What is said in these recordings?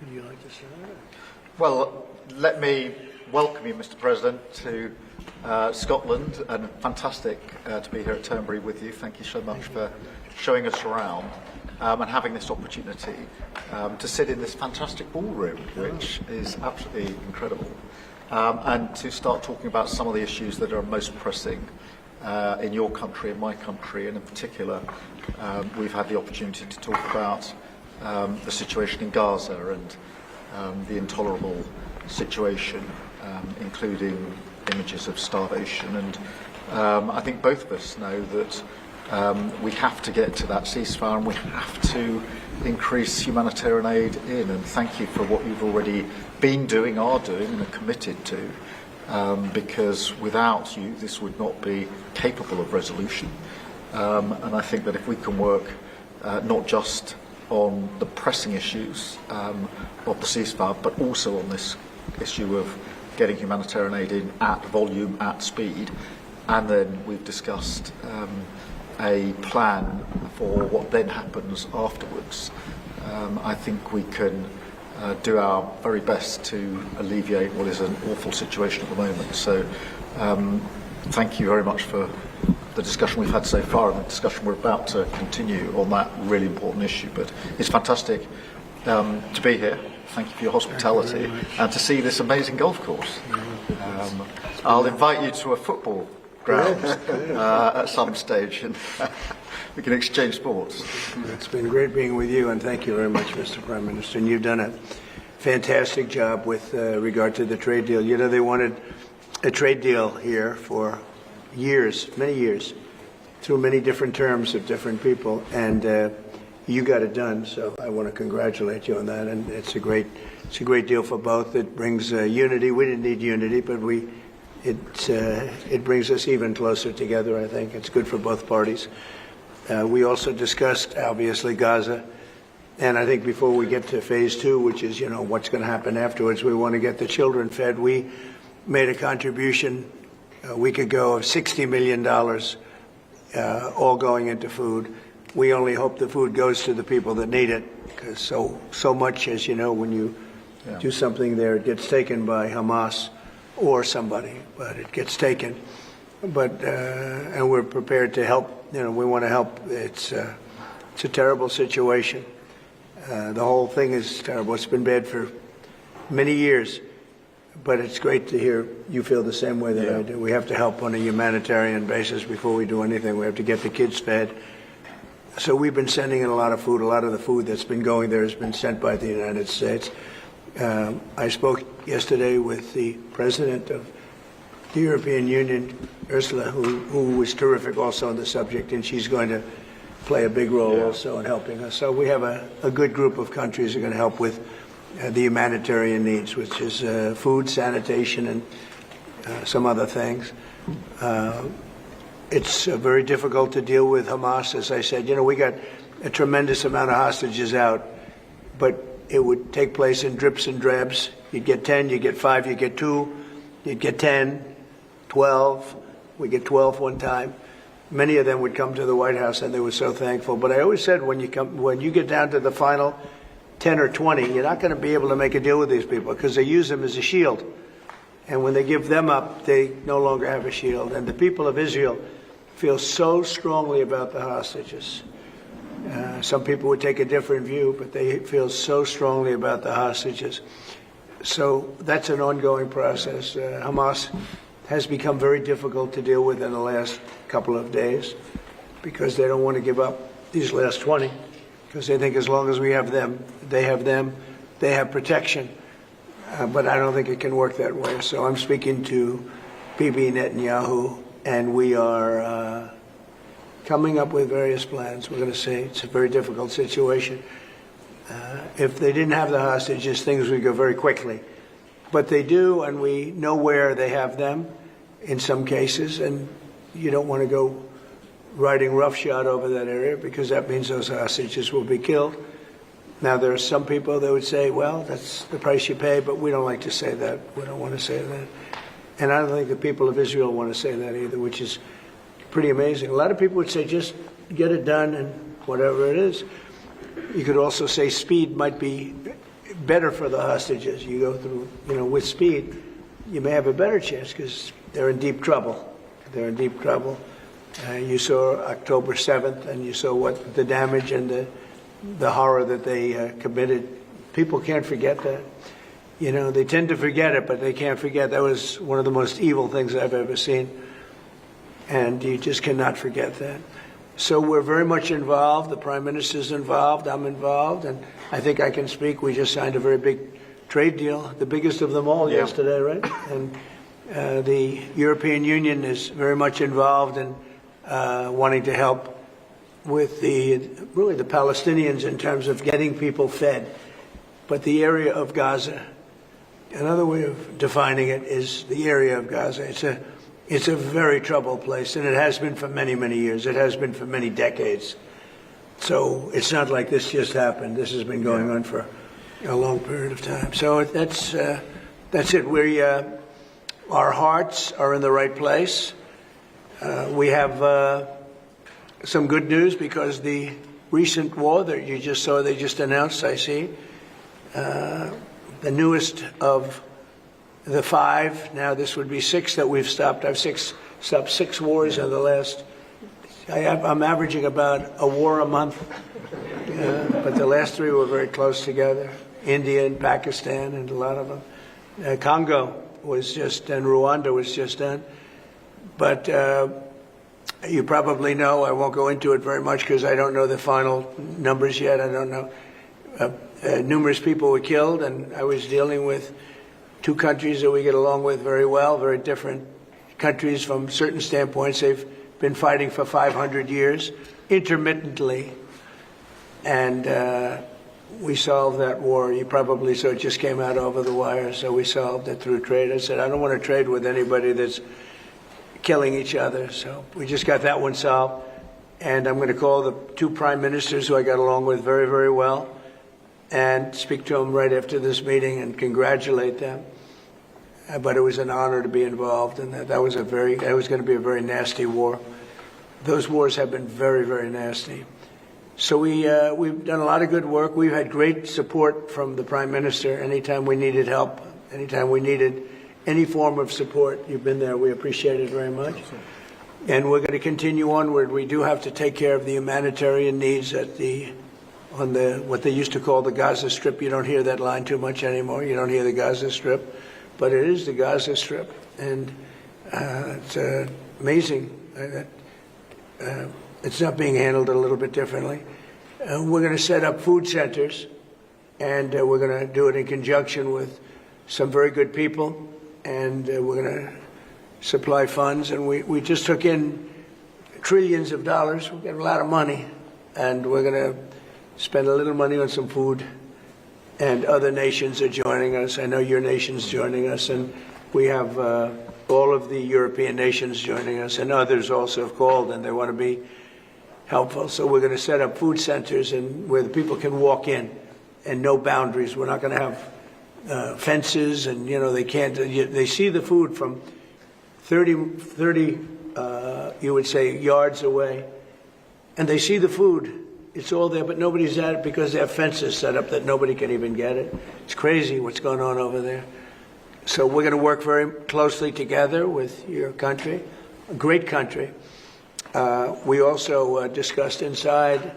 Would you like to say that? Well, let me welcome you, Mr. President, to Scotland, and fantastic to be here at Turnberry with you. Thank you so much for showing us around and having this opportunity to sit in this fantastic ballroom, which is absolutely incredible, and to start talking about some of the issues that are most pressing in your country, in my country, and in particular, we've had the opportunity to talk about the situation in Gaza and the intolerable situation, including images of starvation. And I think both of us know that we have to get to that ceasefire, and we have to increase humanitarian aid in. And thank you for what you've already been doing, are doing, and are committed to, because without you, this would not be capable of resolution. And I think that if we can work not just on the pressing issues of the ceasefire, but also on this issue of getting humanitarian aid in at volume, at speed, and then we've discussed a plan for what then happens afterwards. I think we can do our very best to alleviate what is an awful situation at the moment. So thank you very much for the discussion we've had so far and the discussion we're about to continue on that really important issue. But it's fantastic to be here. Thank you for your hospitality and to see this amazing golf course. I'll invite you to a football ground at some stage, and we can exchange sports. It's been great being with you, and thank you very much, Mr. Prime Minister. And you've done a fantastic job with regard to the trade deal. You know, they wanted a trade deal here for years, many years, through many different terms of different people, and you got it done. So I want to congratulate you on that, and it's a great deal for both. It brings unity. We didn't need unity, but it brings us even closer together. I think it's good for both parties. We also discussed obviously Gaza, and I think before we get to phase 2, which is what's going to happen afterwards, we want to get the children fed. We made a contribution a week ago of $60 million, all going into food. We only hope the food goes to the people that need it, because so much, as you know, when you do something there, it gets taken by Hamas or somebody, but it gets taken. But and we're prepared to help. We want to help. It's a terrible situation. The whole thing is terrible. It's been bad for many years. But it's great to hear you feel the same way that I do. We have to help on a humanitarian basis before we do anything. We have to get the kids fed. So we've been sending in a lot of food. A lot of the food that's been going there has been sent by the United States. I spoke yesterday with the president of the European Union, Ursula, who was terrific also on the subject, and she's going to play a big role also in helping us. So we have a good group of countries that are going to help with the humanitarian needs, which is food, sanitation, and some other things. It's very difficult to deal with Hamas, as I said. We got a tremendous amount of hostages out, but it would take place in drips and drabs. You'd get 10, you'd get 5, you'd get 2, you'd get 10, 12. We get 12 one time. Many of them would come to the White House, and they were so thankful. But I always said, when you get down to the final 10 or 20, you're not going to be able to make a deal with these people, because they use them as a shield. And when they give them up, they no longer have a shield. And the people of Israel feel so strongly about the hostages. Some people would take a different view, but they feel so strongly about the hostages. So that's an ongoing process. Hamas has become very difficult to deal with in the last couple of days, because they don't want to give up these last 20. Because they think as long as we have them, they have protection. But I don't think it can work that way. So I'm speaking to Bibi Netanyahu, and we are coming up with various plans. We're going to say it's a very difficult situation. If they didn't have the hostages, things would go very quickly. But they do, and we know where they have them in some cases, and you don't want to go riding roughshod over that area, because that means those hostages will be killed. Now, there are some people that would say, well, that's the price you pay, but we don't like to say that. We don't want to say that. And I don't think the people of Israel want to say that either, which is pretty amazing. A lot of people would say, just get it done and whatever it is. You could also say speed might be better for the hostages. You go through, with speed, you may have a better chance because they're in deep trouble. They're in deep trouble. You saw October 7th, and you saw what the damage and the horror that they committed. People can't forget that. They tend to forget it, but they can't forget. That was one of the most evil things I've ever seen. And you just cannot forget that. So we're very much involved. The Prime Minister's involved. I'm involved. And I think I can speak. We just signed a very big trade deal, the biggest of them all yesterday, right? And the European Union is very much involved in wanting to help with the Palestinians in terms of getting people fed. But the area of Gaza, another way of defining it is the area of Gaza. It's a very troubled place, and it has been for many, many years. It has been for many decades. So it's not like this just happened. This has been going on for a long period of time. So that's it. Our hearts are in the right place. We have some good news because the recent war that you just saw, they just announced, I see, the newest of the 5, now this would be 6 that we've stopped. I've stopped 6 wars in the last, I'm averaging about a war a month, but the last 3 were very close together. India and Pakistan and a lot of them. Congo was just done, Rwanda was just done. But you probably know, I won't go into it very much because I don't know the final numbers yet. I don't know. Numerous people were killed, and I was dealing with 2 countries that we get along with very well, very different countries from certain standpoints. They've been fighting for 500 years, intermittently, and we solved that war. You probably saw it just came out over the wire, so we solved it through trade. I said, I don't want to trade with anybody that's killing each other, so we just got that one solved. And I'm going to call the 2 prime ministers who I got along with very, very well and speak to them right after this meeting and congratulate them. But it was an honor to be involved, and that was going to be a very nasty war. Those wars have been very, very nasty. So we've done a lot of good work. We've had great support from the Prime Minister anytime we needed help, anytime we needed any form of support. You've been there. We appreciate it very much. And we're going to continue onward. We do have to take care of the humanitarian needs on what they used to call the Gaza Strip. You don't hear that line too much anymore. You don't hear the Gaza Strip, but it is the Gaza Strip, and it's amazing that it's not being handled a little bit differently. We're going to set up food centers, and we're going to do it in conjunction with some very good people, and we're going to supply funds. And we just took in trillions of dollars. We got a lot of money, and we're going to spend a little money on some food. And other nations are joining us. I know your nation's joining us, and we have all of the European nations joining us, and others also have called, and they want to be helpful. So we're going to set up food centers and where the people can walk in and no boundaries. We're not going to have fences, and they can't. They see the food from 30 you would say yards away, and they see the food. It's all there, but nobody's at it because they have fences set up that nobody can even get it. It's crazy what's going on over there. So we're going to work very closely together with your country, a great country. We also discussed inside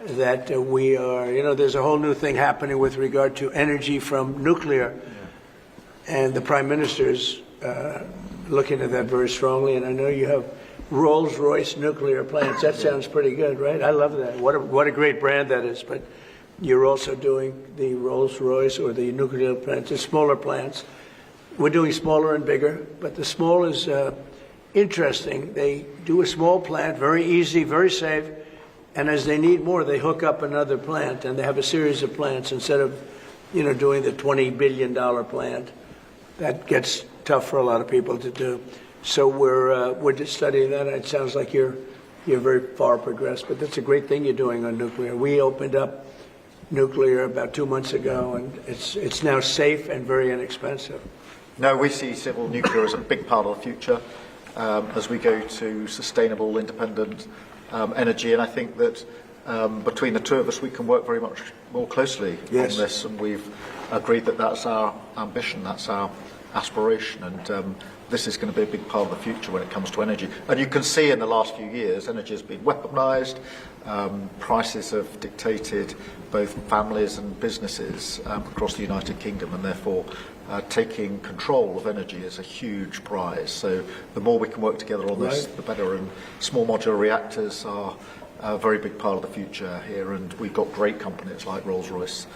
that we are, there's a whole new thing happening with regard to energy from nuclear. And the Prime Minister is looking at that very strongly, and I know you have Rolls-Royce nuclear plants. That sounds pretty good, right? I love that. What a great brand that is. But you're also doing the Rolls-Royce or the nuclear plants, the smaller plants. We're doing smaller and bigger, but the small is interesting. They do a small plant, very easy, very safe, and as they need more, they hook up another plant, and they have a series of plants instead of, doing the $20 billion plant. That gets tough for a lot of people to do. So we're just studying that. It sounds like you're very far progressed, but that's a great thing you're doing on nuclear. We opened up nuclear about 2 months ago, and it's now safe and very inexpensive. No, we see civil nuclear as a big part of the future as we go to sustainable, independent energy, and I think that between the two of us, we can work very much more closely Yes. on this, and we've agreed that that's our ambition, that's our aspiration, and this is going to be a big part of the future when it comes to energy. And you can see in the last few years, energy has been weaponised, prices have dictated both families and businesses across the United Kingdom, and therefore taking control of energy is a huge prize. So the more we can work together on this, the better, and small modular reactors are a very big part of the future here, and we've got great companies like Rolls-Royce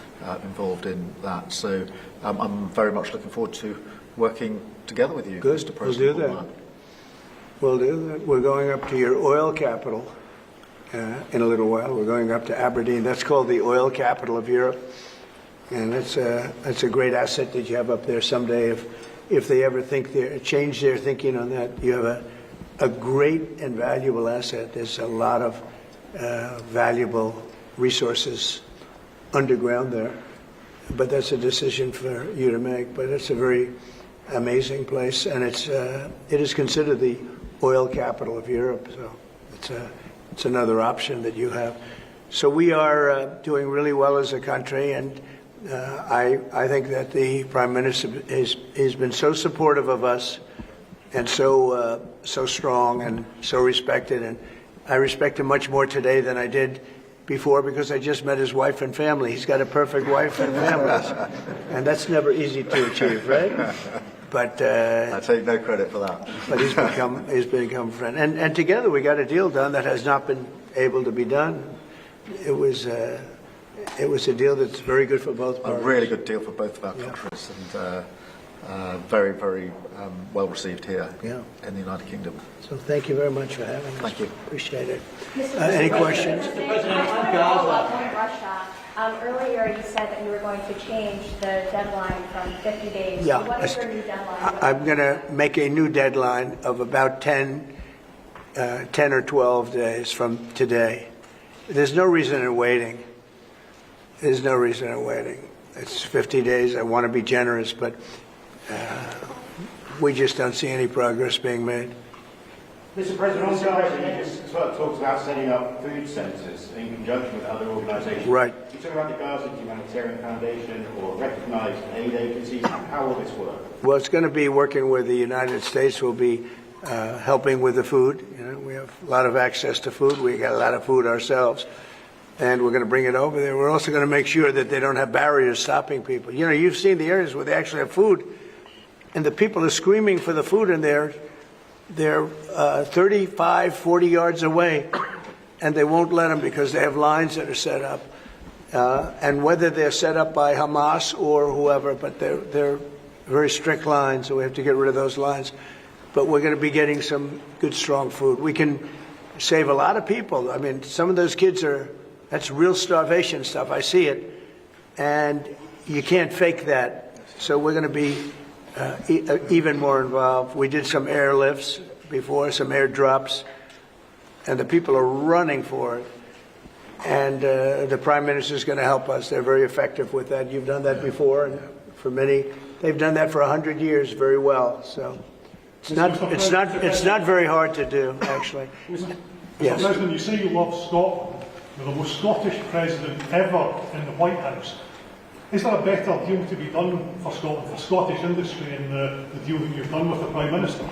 involved in that. So I'm very much looking forward to working together with you, Good. Mr. President. We'll do that. We'll do that. We're going up to your oil capital in a little while. We're going up to Aberdeen. That's called the oil capital of Europe, and that's a great asset that you have up there. Someday, if they ever change their thinking on that, you have a great and valuable asset. There's a lot of valuable resources underground there, but that's a decision for you to make. But it's a very amazing place, and it is considered the oil capital of Europe. So it's another option that you have. So we are doing really well as a country, and I think that the Prime Minister has been so supportive of us, and so strong and so respected, and I respect him much more today than I did before, because I just met his wife and family. He's got a perfect wife and family, and that's never easy to achieve, right? But I take no credit for that. But he's become a friend, and together we got a deal done that has not been able to be done. It was a deal that's very good for both parties. A really good deal for both of our countries, and very, very well received here in the United Kingdom. So thank you very much for having us. Thank you. Appreciate it. Any questions? Mr. President, on Russia, earlier you said that you were going to change the deadline from 50 days. Yeah. So what is your new deadline? I'm going to make a new deadline of about 10 or 12 days from today. There's no reason in waiting. There's no reason in waiting. It's 50 days. I want to be generous, but we just don't see any progress being made. Mr. President, on Gaza, you just talked about setting up food centres in conjunction with other organisations. Right. You talk about the Gaza Humanitarian Foundation or recognised aid agencies. How will this work? Well, it's going to be working with the United States. We'll be helping with the food. You know, we have a lot of access to food. We got a lot of food ourselves, and we're going to bring it over there. We're also going to make sure that they don't have barriers stopping people. You know, you've seen the areas where they actually have food, and the people are screaming for the food, and they're 35, 40 yards away, and they won't let them because they have lines that are set up. And whether they're set up by Hamas or whoever, but they're very strict lines, so we have to get rid of those lines. But we're going to be getting some good, strong food. We can save a lot of people. I mean, some of those kids that's real starvation stuff. I see it. And you can't fake that. So we're going to be even more involved. We did some airlifts before, some airdrops, and the people are running for it. And the Prime Minister is going to help us. They're very effective with that. You've done that before, and for many, they've done that for 100 years very well. So it's not very hard to do, actually. Mr. Yes. President, you say you love Scotland. You're the most Scottish president ever in the White House. Is there a better deal to be done for Scotland, for Scottish industry, in the deal that you've done with the Prime Minister?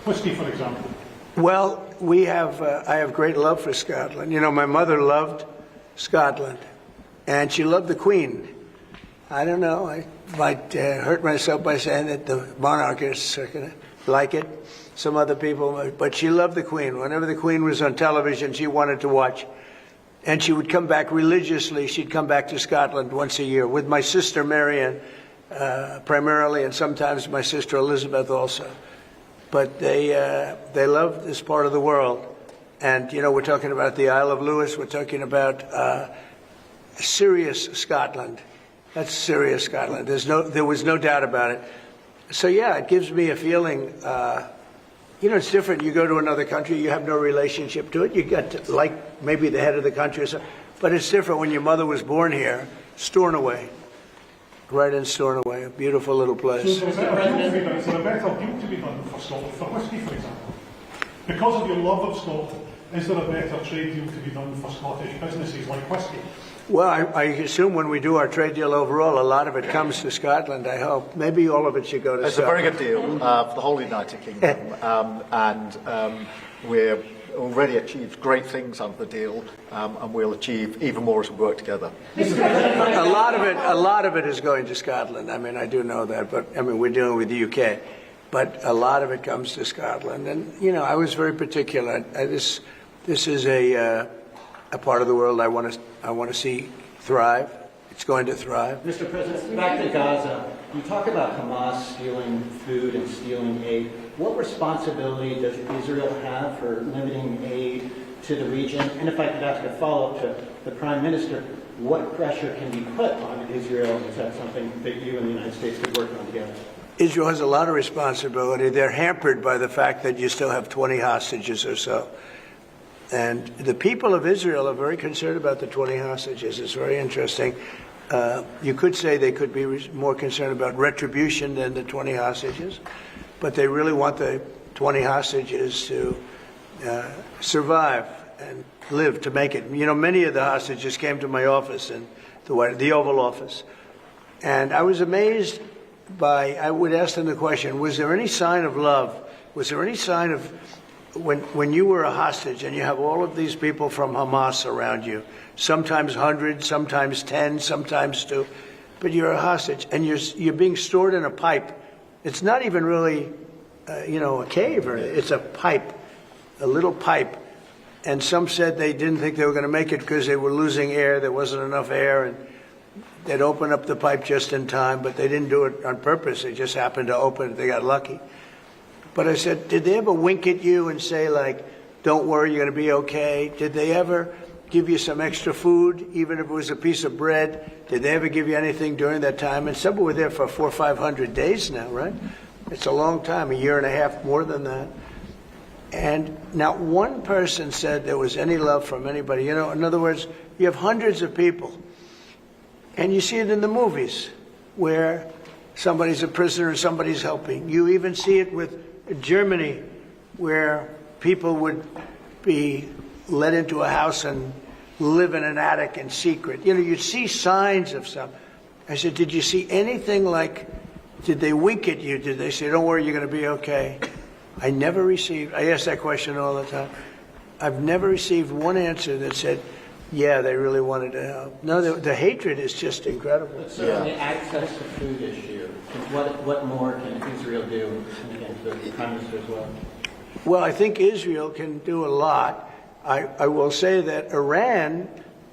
Whisky, for example. Well, I have great love for Scotland. You know, my mother loved Scotland, and she loved the Queen. I don't know, I might hurt myself by saying that the monarchists are going to like it, some other people, but she loved the Queen. Whenever the Queen was on television, she wanted to watch. And she would come back religiously. She'd come back to Scotland once a year with my sister Marion, primarily, and sometimes my sister Elizabeth also. But they love this part of the world. And, you know, we're talking about the Isle of Lewis. We're talking about serious Scotland. That's serious Scotland. There was no doubt about it. So, yeah, it gives me a feeling, you know, it's different. You go to another country, you have no relationship to it. You get to like maybe the head of the country or something. But it's different when your mother was born here, Stornoway. Right in Stornoway, a beautiful little place. So is there a better deal to be done for Scotland, for whisky, for example? Because of your love of Scotland, is there a better trade deal to be done for Scottish businesses like whisky? Well, I assume when we do our trade deal overall, a lot of it comes to Scotland, I hope. Maybe all of it should go to It's a Scotland. very good deal for the whole United Kingdom, and we're already achieved great things under the deal, and we'll achieve even more as we work together. A lot of it is going to Scotland. I mean, I do know that, but I mean, we're dealing with the UK, but a lot of it comes to Scotland. And you know, I was very particular. This is a part of the world I want to see thrive. It's going to thrive. Mr. President, back to Gaza. You talk about Hamas stealing food and stealing aid. What responsibility does Israel have for limiting aid to the region? And if I could ask a follow-up to the Prime Minister, what pressure can be put on Israel? Is that something that you and the United States could work on together? Israel has a lot of responsibility. They're hampered by the fact that you still have 20 hostages or so. And the people of Israel are very concerned about the 20 hostages. It's very interesting. You could say they could be more concerned about retribution than the 20 hostages, but they really want the 20 hostages to survive and live to make it. You know, many of the hostages came to my office in the Oval Office, and I was amazed by, I would ask them the question, was there any sign of love? Was there any sign of, when you were a hostage and you have all of these people from Hamas around you, sometimes 100, sometimes 10, sometimes 2, but you're a hostage and you're being stored in a pipe. It's not even really, a cave, or it's a pipe, a little pipe. And some said they didn't think they were going to make it because they were losing air. There wasn't enough air, and they'd open up the pipe just in time, but they didn't do it on purpose. They just happened to open it. They got lucky. But I said, did they ever wink at you and say, like, don't worry, you're going to be okay? Did they ever give you some extra food, even if it was a piece of bread? Did they ever give you anything during that time? And some were there for 400 or 500 days now, right? It's a long time, a year and a half, more than that. And not one person said there was any love from anybody. You know, in other words, you have hundreds of people, and you see it in the movies where somebody's a prisoner and somebody's helping. You even see it with Germany, where people would be let into a house and live in an attic in secret. You know, you'd see signs of some. I said, did you see anything like, did they wink at you? Did they say, don't worry, you're going to be okay? I ask that question all the time. I've never received one answer that said, yeah, they really wanted to help. No, the hatred is just incredible. But so on the access to food issue, what more can Israel do? And again, to the Prime Minister as well. Well, I think Israel can do a lot. I will say that Iran,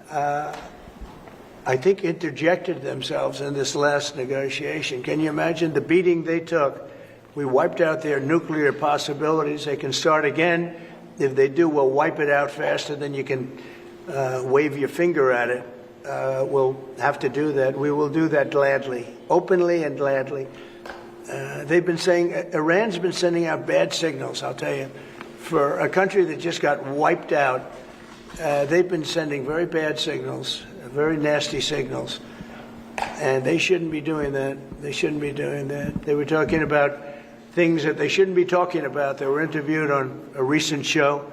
I think, interjected themselves in this last negotiation. Can you imagine the beating they took? We wiped out their nuclear possibilities. They can start again. If they do, we'll wipe it out faster than you can wave your finger at it. We'll have to do that. We will do that gladly, openly and gladly. They've been saying, Iran's been sending out bad signals, I'll tell you. For a country that just got wiped out, they've been sending very bad signals, very nasty signals. And they shouldn't be doing that. They shouldn't be doing that. They were talking about things that they shouldn't be talking about. They were interviewed on a recent show,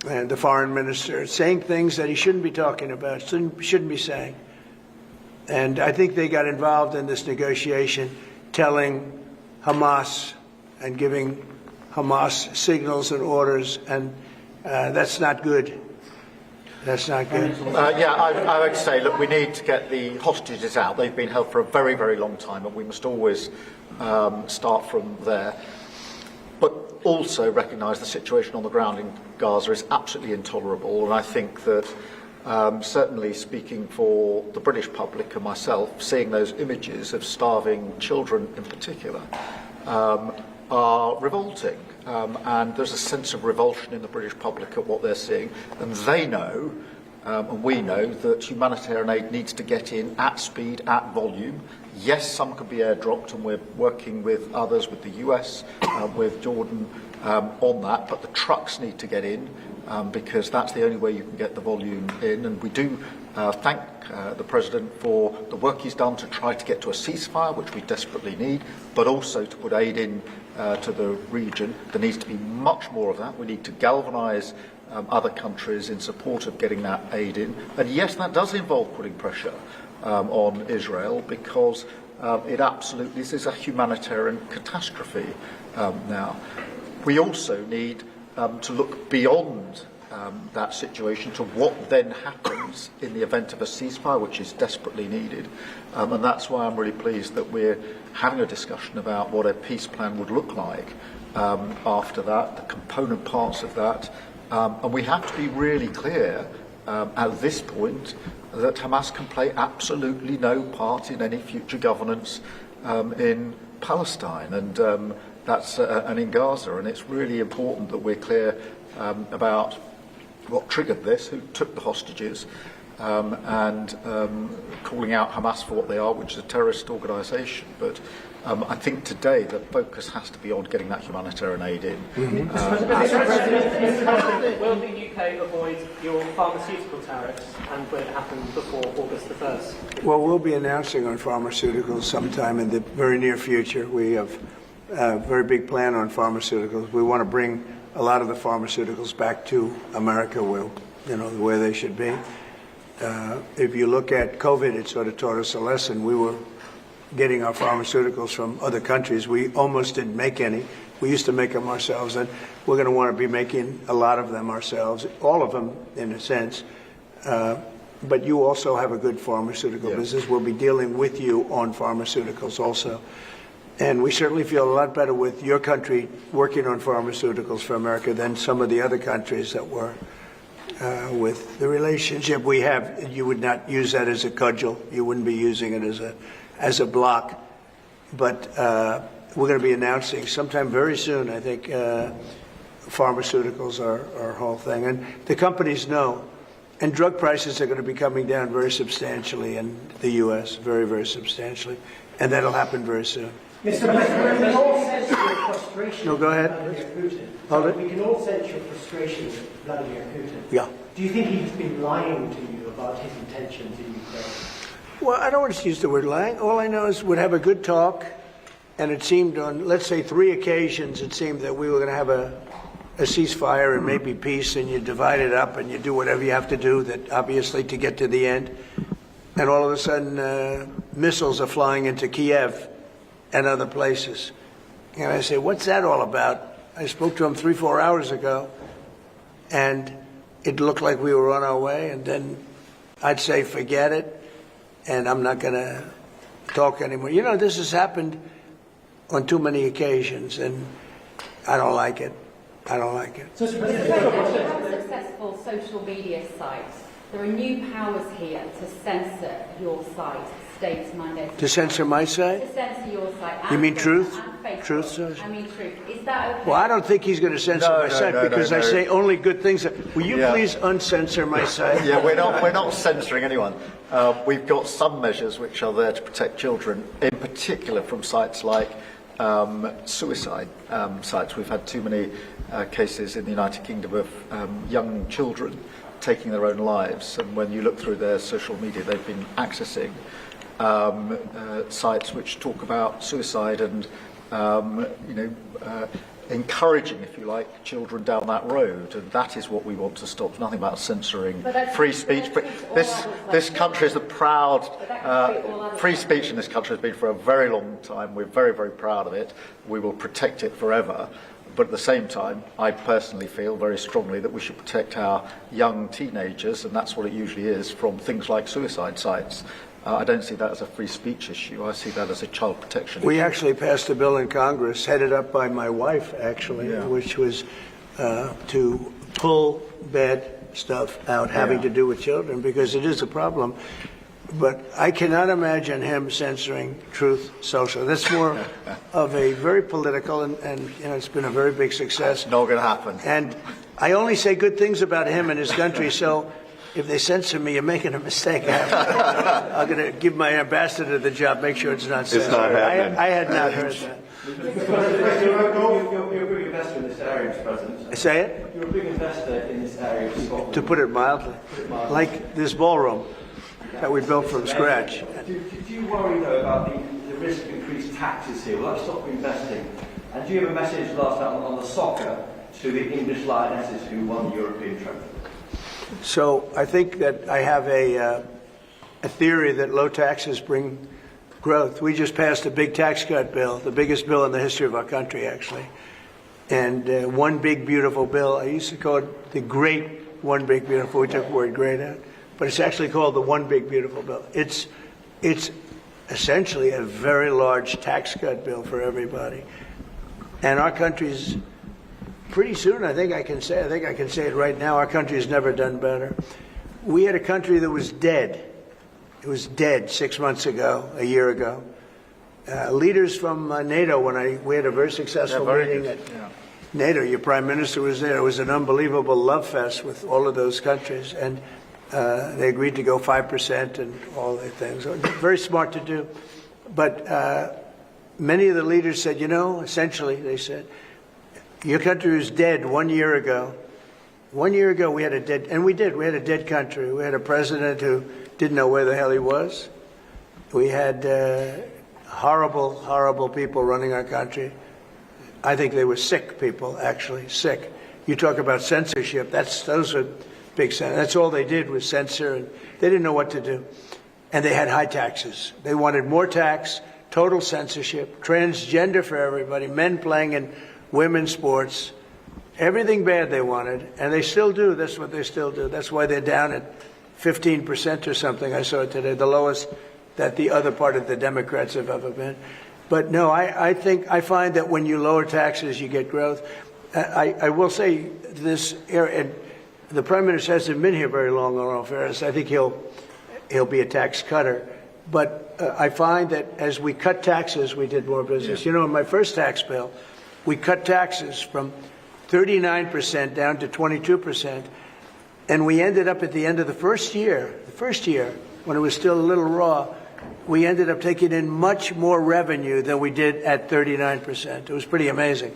and the foreign minister saying things that he shouldn't be talking about, shouldn't be saying. And I think they got involved in this negotiation, telling Hamas and giving Hamas signals and orders, and that's not good. That's not good. I would say, look, we need to get the hostages out. They've been held for a very, very long time, and we must always start from there. But also recognise the situation on the ground in Gaza is absolutely intolerable, and I think that certainly speaking for the British public and myself, seeing those images of starving children in particular are revolting. And there's a sense of revulsion in the British public at what they're seeing. And they know, and we know, that humanitarian aid needs to get in at speed, at volume. Yes, some can be airdropped, and we're working with others, with the US, with Jordan, on that. But the trucks need to get in, because that's the only way you can get the volume in. And we do thank the President for the work he's done to try to get to a ceasefire, which we desperately need, but also to put aid in to the region. There needs to be much more of that. We need to galvanise other countries in support of getting that aid in. And yes, that does involve putting pressure on Israel, because this is a humanitarian catastrophe now. We also need to look beyond that situation to what then happens in the event of a ceasefire, which is desperately needed. And that's why I'm really pleased that we're having a discussion about what a peace plan would look like after that, the component parts of that. And we have to be really clear at this point that Hamas can play absolutely no part in any future governance in Palestine, and and in Gaza. And it's really important that we're clear about what triggered this, who took the hostages, and calling out Hamas for what they are, which is a terrorist organisation. But I think today the focus has to be on getting that humanitarian aid in. Mr. President, will the UK avoid your pharmaceutical tariffs, and will it happen before August the 1st? Well, we'll be announcing on pharmaceuticals sometime in the very near future. We have a very big plan on pharmaceuticals. We want to bring a lot of the pharmaceuticals back to America, where they should be. If you look at COVID, it sort of taught us a lesson. We were getting our pharmaceuticals from other countries. We almost didn't make any. We used to make them ourselves, and we're going to want to be making a lot of them ourselves, all of them in a sense. But you also have a good pharmaceutical business. We'll be dealing with you on pharmaceuticals also. And we certainly feel a lot better with your country working on pharmaceuticals for America than some of the other countries that were. With the relationship we have, you would not use that as a cudgel. You wouldn't be using it as a block. But we're going to be announcing sometime very soon, I think, pharmaceuticals are our whole thing. And the companies know. And drug prices are going to be coming down very substantially in the U.S., very, very substantially. And that'll happen very soon. Mr. President, we can all sense your frustration. No, go ahead. Vladimir Putin. Hold it. We can all sense your frustration with Vladimir Putin. Yeah. Do you think he's been lying to you about his intentions in Ukraine? Well, I don't want to use the word lying. All I know is we'd have a good talk, and it seemed on, let's say, 3 occasions, it seemed that we were going to have a ceasefire and maybe peace, and you divide it up and you do whatever you have to do, that obviously to get to the end. And all of a sudden, missiles are flying into Kiev and other places. And I say, what's that all about? I spoke to him 3-4 hours ago, and it looked like we were on our way, and then I'd say, forget it, and I'm not going to talk anymore. You know, this has happened on too many occasions, and I don't like it. I don't like it. Mr. President, you have a successful social media site. There are new powers here to censor your site, state mandates. To censor my site? To censor your site. You mean Truth? And Truth Facebook. Social? I mean Truth. Is that okay? Well, I don't think he's going to censor my site because I say only good things. Will you please uncensor my site? Yeah, we're not censoring anyone. We've got some measures which are there to protect children, in particular from sites like suicide sites. We've had too many cases in the United Kingdom of young children taking their own lives, and when you look through their social media, they've been accessing sites which talk about suicide and encouraging, if you like, children down that road, and that is what we want to stop. Nothing about censoring free speech. But this country is a proud free speech in this country has been for a very long time. We're very, very proud of it. We will protect it forever. But at the same time, I personally feel very strongly that we should protect our young teenagers, and that's what it usually is, from things like suicide sites. I don't see that as a free speech issue. I see that as a child protection issue. We actually passed a bill in Congress, headed up by my wife, actually, which was to pull bad stuff out having to do with children, because it is a problem. But I cannot imagine him censoring Truth Social. That's more of a very political, and it's been a very big success. Not going to happen. And I only say good things about him and his country, so if they censor me, you're making a mistake. I'm going to give my ambassador the job, make sure it's not censored. It's not happening. I had not heard that. You're a big investor in this area, Mr. President. Say it? You're a big investor in this area of Scotland. To put it mildly. Like this ballroom that we built from scratch. Do you worry, though, about the risk of increased taxes here? Will that stop investing? And do you have a message last night on the soccer to the English Lionesses who won the European trophy? So I think that I have a theory that low taxes bring growth. We just passed a big tax cut bill, the biggest bill in the history of our country, actually. And one big, beautiful bill. I used to call it the great one big, beautiful. We took the word great out. But it's actually called the one big, beautiful bill. It's essentially a very large tax cut bill for everybody. And our country's pretty soon, I think I can say it right now, our country has never done better. We had a country that was dead. It was dead 6 months ago, a year ago. Leaders from NATO, we had a very successful meeting at NATO. Your prime minister was there. It was an unbelievable love fest with all of those countries. And they agreed to go 5% and all the things. Very smart to do. But many of the leaders said, essentially, they said, your country was dead 1 year ago. 1 year ago, we had a dead, and we did. We had a dead country. We had a president who didn't know where the hell he was. We had horrible, horrible people running our country. I think they were sick people, actually, sick. You talk about censorship. Those are big. That's all they did was censor, and they didn't know what to do. And they had high taxes. They wanted more tax, total censorship, transgender for everybody, men playing in women's sports, everything bad they wanted, and they still do. That's what they still do. That's why they're down at 15% or something. I saw it today, the lowest that the other part of the Democrats have ever been. But no, I find that when you lower taxes, you get growth. I will say this, and the Prime Minister hasn't been here very long, in all fairness. I think he'll be a tax cutter. But I find that as we cut taxes, we did more business. In my first tax bill, we cut taxes from 39% down to 22%. And we ended up at the end of the first year, when it was still a little raw, we ended up taking in much more revenue than we did at 39%. It was pretty amazing.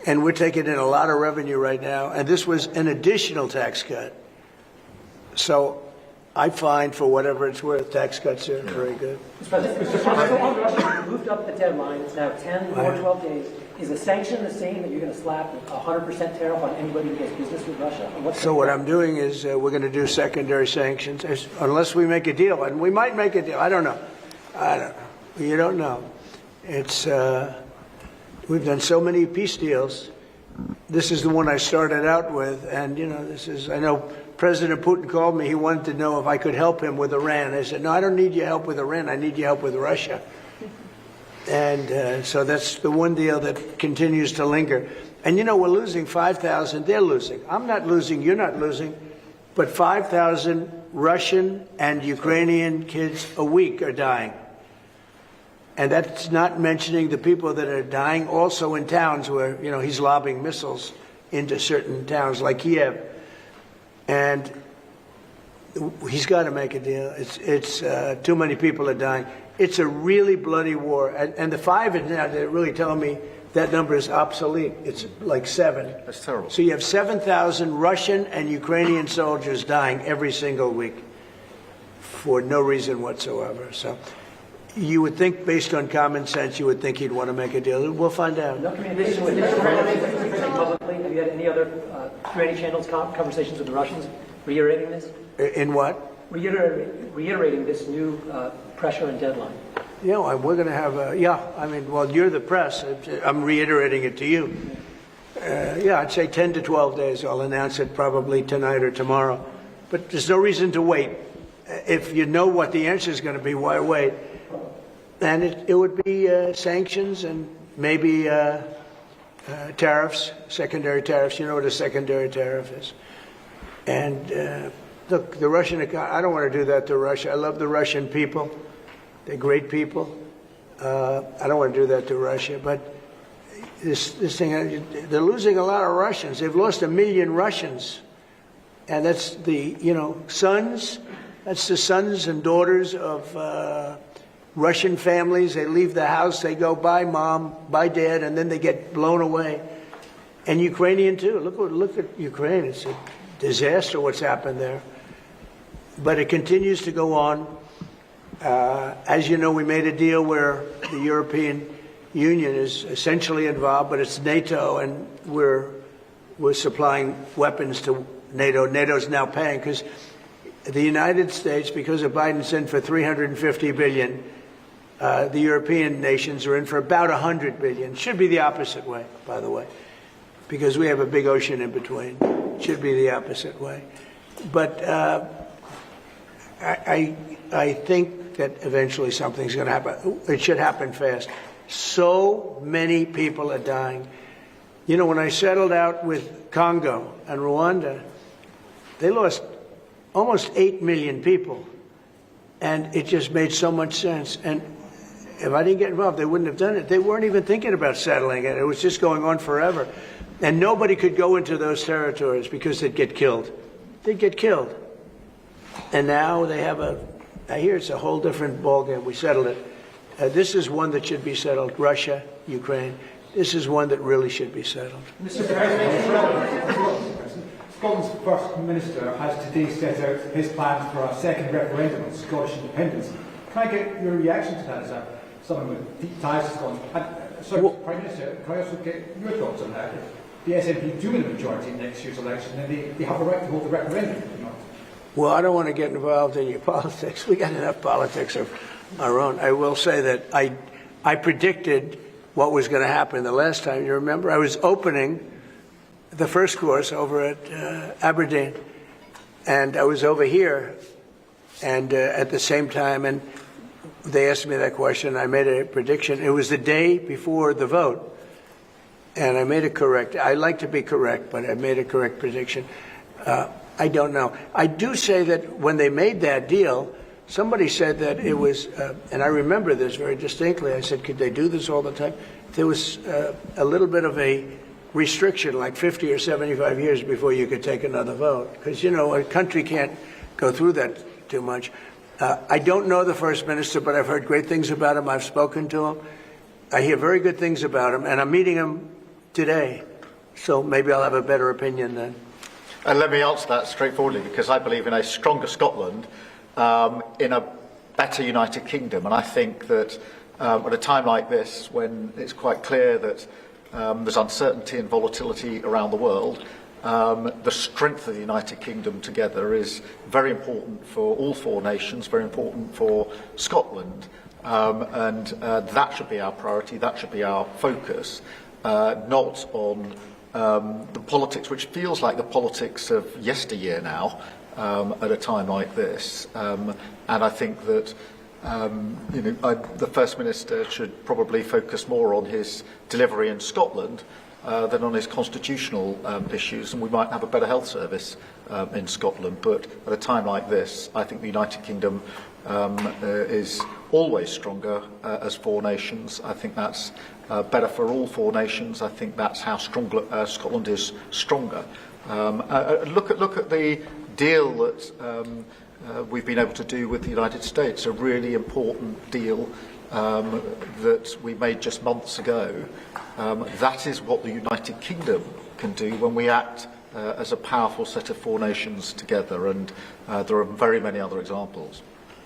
And we're taking in a lot of revenue right now. And this was an additional tax cut. So I find, for whatever it's worth, tax cuts are very good. Mr. President, you moved up the deadline. It's now 10 or 12 days. Is the sanction the same, that you're going to slap a 100% tariff on anybody who does business with Russia? So what I'm doing is we're going to do secondary sanctions unless we make a deal. And we might make a deal. I don't know. You don't know. It's we've done so many peace deals. This is the one I started out with. And, I know President Putin called me. He wanted to know if I could help him with Iran. I said, no, I don't need your help with Iran. I need your help with Russia. And so that's the one deal that continues to linger. And, we're losing 5,000. They're losing. I'm not losing. You're not losing. But 5,000 Russian and Ukrainian kids a week are dying. And that's not mentioning the people that are dying also in towns where, he's lobbing missiles into certain towns like Kiev. And he's got to make a deal. It's too many people are dying. It's a really bloody war. And the 5 is now, they're really telling me that number is obsolete. It's like 7. That's terrible. So you have 7,000 Russian and Ukrainian soldiers dying every single week for no reason whatsoever. So you would think, based on common sense, you would think he'd want to make a deal. We'll find out. No communication with Mr. President publicly. Have you had any other through any channels conversations with the Russians reiterating this? In what? Reiterating this new pressure and deadline. We're going to have you're the press. I'm reiterating it to you. I'd say 10 to 12 days. I'll announce it probably tonight or tomorrow. But there's no reason to wait. If you know what the answer is going to be, why wait? And it would be sanctions and maybe tariffs, secondary tariffs. You know what a secondary tariff is. And look, the Russian economy, I don't want to do that to Russia. I love the Russian people. They're great people. I don't want to do that to Russia. But this thing, they're losing a lot of Russians. They've lost 1 million Russians. And that's the, sons. That's the sons and daughters of Russian families. They leave the house. They go, bye, Mom, bye, Dad, and then they get blown away. And Ukrainian, too. Look at Ukraine. It's a disaster what's happened there. But it continues to go on. As you know, we made a deal where the European Union is essentially involved, but it's NATO, and we're was supplying weapons to NATO. NATO's now paying because the United States, because of Biden's in for $350 billion, the European nations are in for about $100 billion. Should be the opposite way, by the way, because we have a big ocean in between. Should be the opposite way. But I think that eventually something's going to happen. It should happen fast. So many people are dying. You know, when I settled out with Congo and Rwanda, they lost almost 8 million people. And it just made so much sense. And if I didn't get involved, they wouldn't have done it. They weren't even thinking about settling it. It was just going on forever. And nobody could go into those territories because they'd get killed. They'd get killed. And now they have I hear it's a whole different ballgame. We settled it. This is one that should be settled. Russia, Ukraine. This is one that really should be settled. Mr. President, Scotland's First Minister has today set out his plans for a second referendum on Scottish independence. Can I get your reaction to that as someone with deep ties to Scotland? And, Prime Minister, can I also get your thoughts on that? If the SNP do win the majority in next year's election, then they have the right to hold the referendum. Well, I don't want to get involved in your politics. We got enough politics of our own. I will say that I predicted what was going to happen the last time. You remember? I was opening the first course over at Aberdeen, and I was over here, and at the same time, and they asked me that question. I made a prediction. It was the day before the vote, and I made it correct. I like to be correct, but I made a correct prediction. I don't know. I do say that when they made that deal, somebody said that it was, and I remember this very distinctly. I said, could they do this all the time? There was a little bit of a restriction, like 50 or 75 years before you could take another vote. Because, you know, a country can't go through that too much. I don't know the First Minister, but I've heard great things about him. I've spoken to him. I hear very good things about him, and I'm meeting him today. So maybe I'll have a better opinion then. And let me answer that straightforwardly, because I believe in a stronger Scotland, in a better United Kingdom. And I think that at a time like this, when it's quite clear that there's uncertainty and volatility around the world, the strength of the United Kingdom together is very important for all four nations, very important for Scotland. And that should be our priority, that should be our focus, not on the politics, which feels like the politics of yesteryear now, at a time like this. And I think that the First Minister should probably focus more on his delivery in Scotland than on his constitutional issues, and we might have a better health service in Scotland. But at a time like this, I think the United Kingdom is always stronger as four nations. I think that's better for all four nations. I think that's how Scotland is stronger. Look at the deal that we've been able to do with the United States, a really important deal that we made just months ago. That is what the United Kingdom can do when we act as a powerful set of four nations together, and there are very many other examples.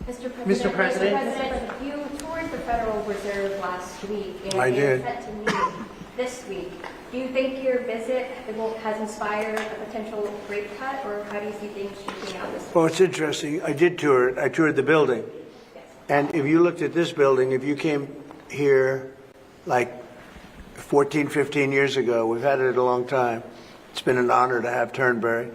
Mr. President, you toured the Federal Reserve last week, and I did. you're set to meet this week. Do you think your visit has inspired a potential rate cut, or how do you see things shaking out this week? Well, it's interesting. I did tour it. I toured the building. Yes. And if you looked at this building, if you came here like 14, 15 years ago, we've had it a long time. It's been an honor to have Turnberry.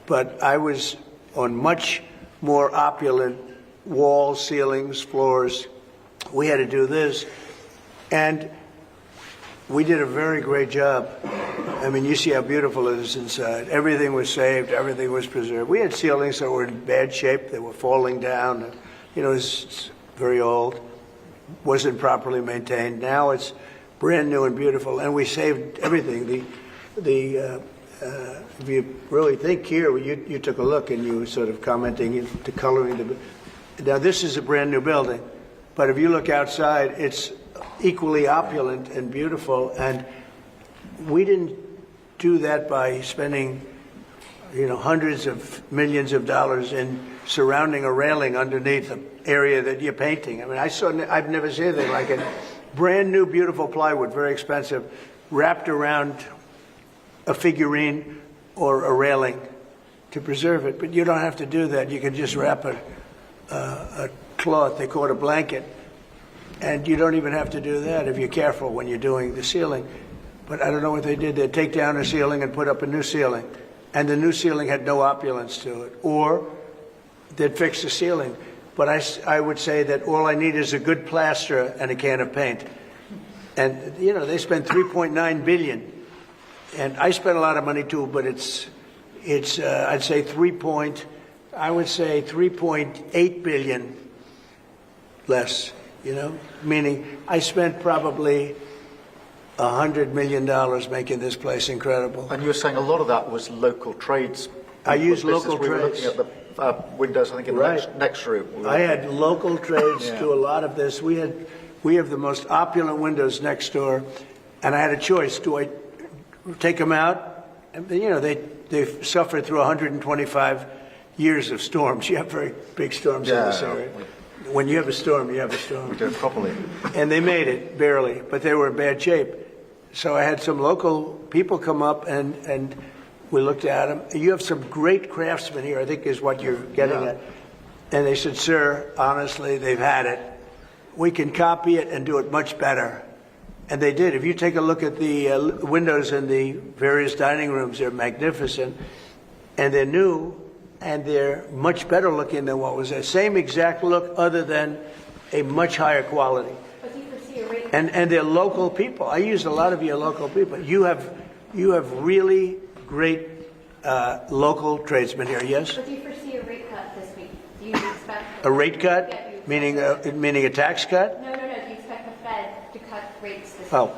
But I was on much more opulent walls, ceilings, floors. We had to do this. And we did a very great job. I mean, you see how beautiful it is inside. Everything was saved. Everything was preserved. We had ceilings that were in bad shape. They were falling down. You know, it's very old. Wasn't properly maintained. Now it's brand new and beautiful. And we saved everything. If you really think here, you took a look and you were sort of commenting to coloring the. Now this is a brand new building, but if you look outside, it's equally opulent and beautiful. And we didn't do that by spending, hundreds of millions of dollars in surrounding a railing underneath the area that you're painting. I mean, I've never seen anything like it. Brand new, beautiful plywood, very expensive, wrapped around a figurine or a railing to preserve it. But you don't have to do that. You can just wrap a cloth, they call it a blanket, and you don't even have to do that if you're careful when you're doing the ceiling. But I don't know what they did. They'd take down a ceiling and put up a new ceiling, and the new ceiling had no opulence to it. Or they'd fix the ceiling. But I would say that all I need is a good plaster and a can of paint. And, you know, they spent $3.9 billion. And I spent a lot of money too, but it's I'd say 3.8 billion less, you know, meaning I spent probably $100 million making this place incredible. And you were saying a lot of that was local trades. I used local We were trades. looking at the windows, I think, in the next room. I had local trades do a lot of this. We have the most opulent windows next door, and I had a choice. Do I take them out? And, you know, they've suffered through 125 years of storms. You have very big storms in this area. When you have a storm, you have a storm. We do it properly. And they made it, barely, but they were in bad shape. So I had some local people come up and we looked at them. You have some great craftsmen here, I think is what you're getting at. And they said, sir, honestly, they've had it. We can copy it and do it much better. And they did. If you take a look at the windows in the various dining rooms, they're magnificent. And they're new, and they're much better looking than what was there. Same exact look, other than a much higher quality. But do you foresee a rate? And they're local people. I used a lot of your local people. You have really great local tradesmen here, yes? But do you foresee a rate cut this week? Do you expect A rate cut? Yeah, do you Meaning expect a tax cut? No. Do you expect the Fed to cut rates this week? Oh,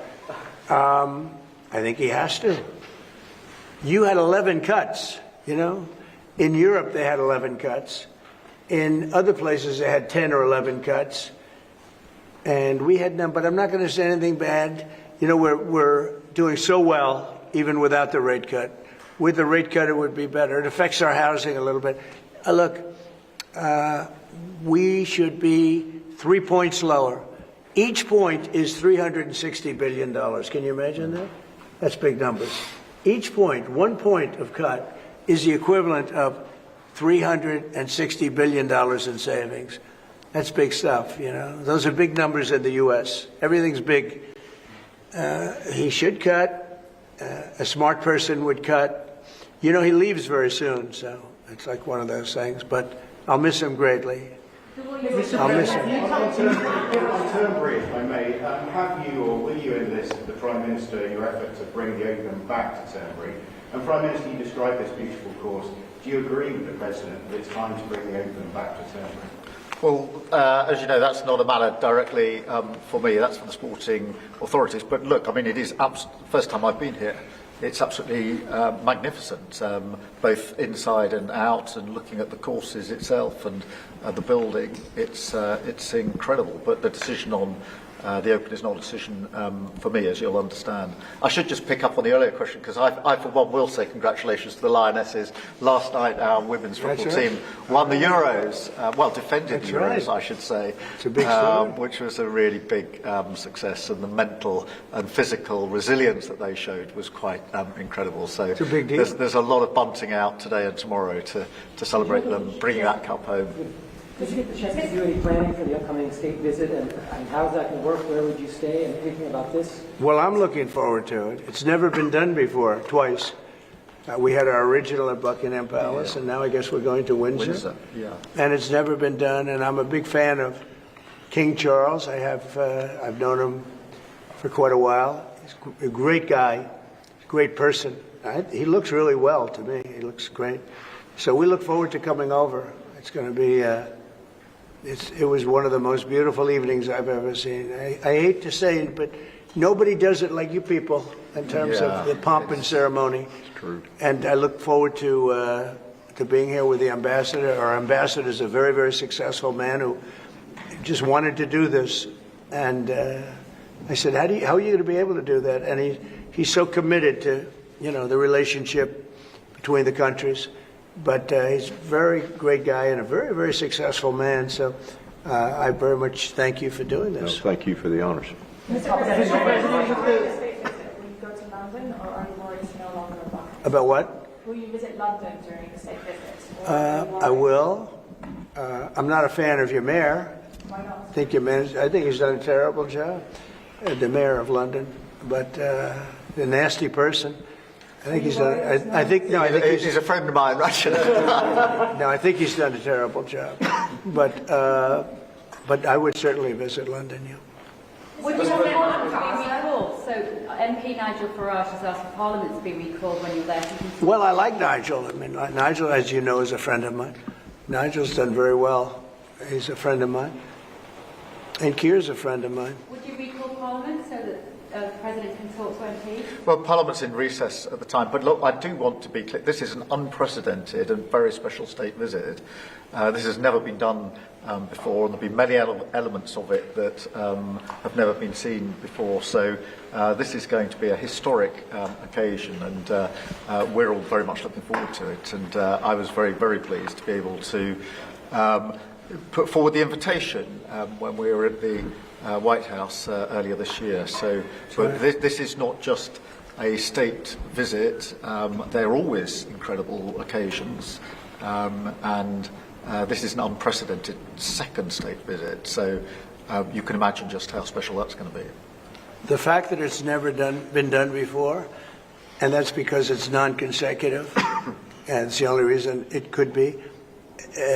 I think he has to. You had 11 cuts, you know? In Europe, they had 11 cuts. In other places, they had 10 or 11 cuts. And we had none, but I'm not going to say anything bad. You know, we're doing so well, even without the rate cut. With the rate cut, it would be better. It affects our housing a little bit. Look, we should be 3 points lower. Each point is $360 billion. Can you imagine that? That's big numbers. Each point, 1 point of cut, is the equivalent of $360 billion in savings. That's big stuff, you know. Those are big numbers in the U.S. Everything's big. He should cut. A smart person would cut. You know, he leaves very soon, so it's like one of those things. But I'll miss him greatly. I'll miss him. On Turnberry, if I may, have you or will you enlist the Prime Minister in your effort to bring the open back to Turnberry? And Prime Minister, you described this beautiful course. Do you agree with the President that it's time to bring the open back to Turnberry? Well, as you know, that's not a matter directly for me. That's for the sporting authorities. But look, I mean, it is first time I've been here. It's absolutely magnificent, both inside and out, and looking at the courses itself and the building. It's incredible. But the decision on the Open is not a decision for me, as you'll understand. I should just pick up on the earlier question, because I, for one, will say congratulations to the Lionesses. Last night, our women's football team won the Euros, defended the Euros, I should say, It's a big story. which was a really big success, and the mental and physical resilience that they showed was quite incredible. So it's a big deal. There's a lot of bunting out today and tomorrow to celebrate them bringing that cup home. Did you get the chance to do any planning for the upcoming state visit, and how's that going to work? Where would you stay, and anything about this? Well, I'm looking forward to it. It's never been done before, twice. We had our original at Buckingham Palace, and now I guess we're going to Windsor. And it's never been done, and I'm a big fan of King Charles. I've known him for quite a while. He's a great guy, great person. He looks really well to me. He looks great. So we look forward to coming over. It's going to be... It was one of the most beautiful evenings I've ever seen. I hate to say it, but nobody does it like you people in terms of the pomp and ceremony. It's true. And I look forward to being here with the ambassador. Our ambassador is a very, very successful man who just wanted to do this. And I said, how are you going to be able to do that? And he's so committed to, you know, the relationship between the countries. But he's a very great guy and a very, very successful man. So I very much thank you for doing this. Well, thank you for the honors. Mr. President, will you go to London, or are you worried it's no longer About what? Will you visit London during the state visit? I will. I'm not a fan of your mayor. Why not? I think he's done a terrible job, the mayor of London. But the nasty person, I think he's done. I think He's a friend of mine, right? no, I think he's done a terrible job. But I would certainly visit London. Yeah. Would you have Parliament to be recalled? So MP Nigel Farage has asked for Parliament to be recalled when you're there. Well, I like Nigel. I mean, Nigel, as you know, is a friend of mine. Nigel's done very well. He's a friend of mine. And Keir's a friend of mine. Would you recall Parliament so that the President can talk to MPs? Well, Parliament's in recess at the time, but look, I do want to be clear. This is an unprecedented and very special state visit. This has never been done before, and there'll be many elements of it that have never been seen before. So this is going to be a historic occasion, and we're all very much looking forward to it. And I was very, very pleased to be able to put forward the invitation when we were at the White House earlier this year. So this is not just a state visit. They're always incredible occasions, and this is an unprecedented second state visit. So you can imagine just how special that's going to be. The fact that it's never been done before, and that's because it's non-consecutive, and it's the only reason it could be,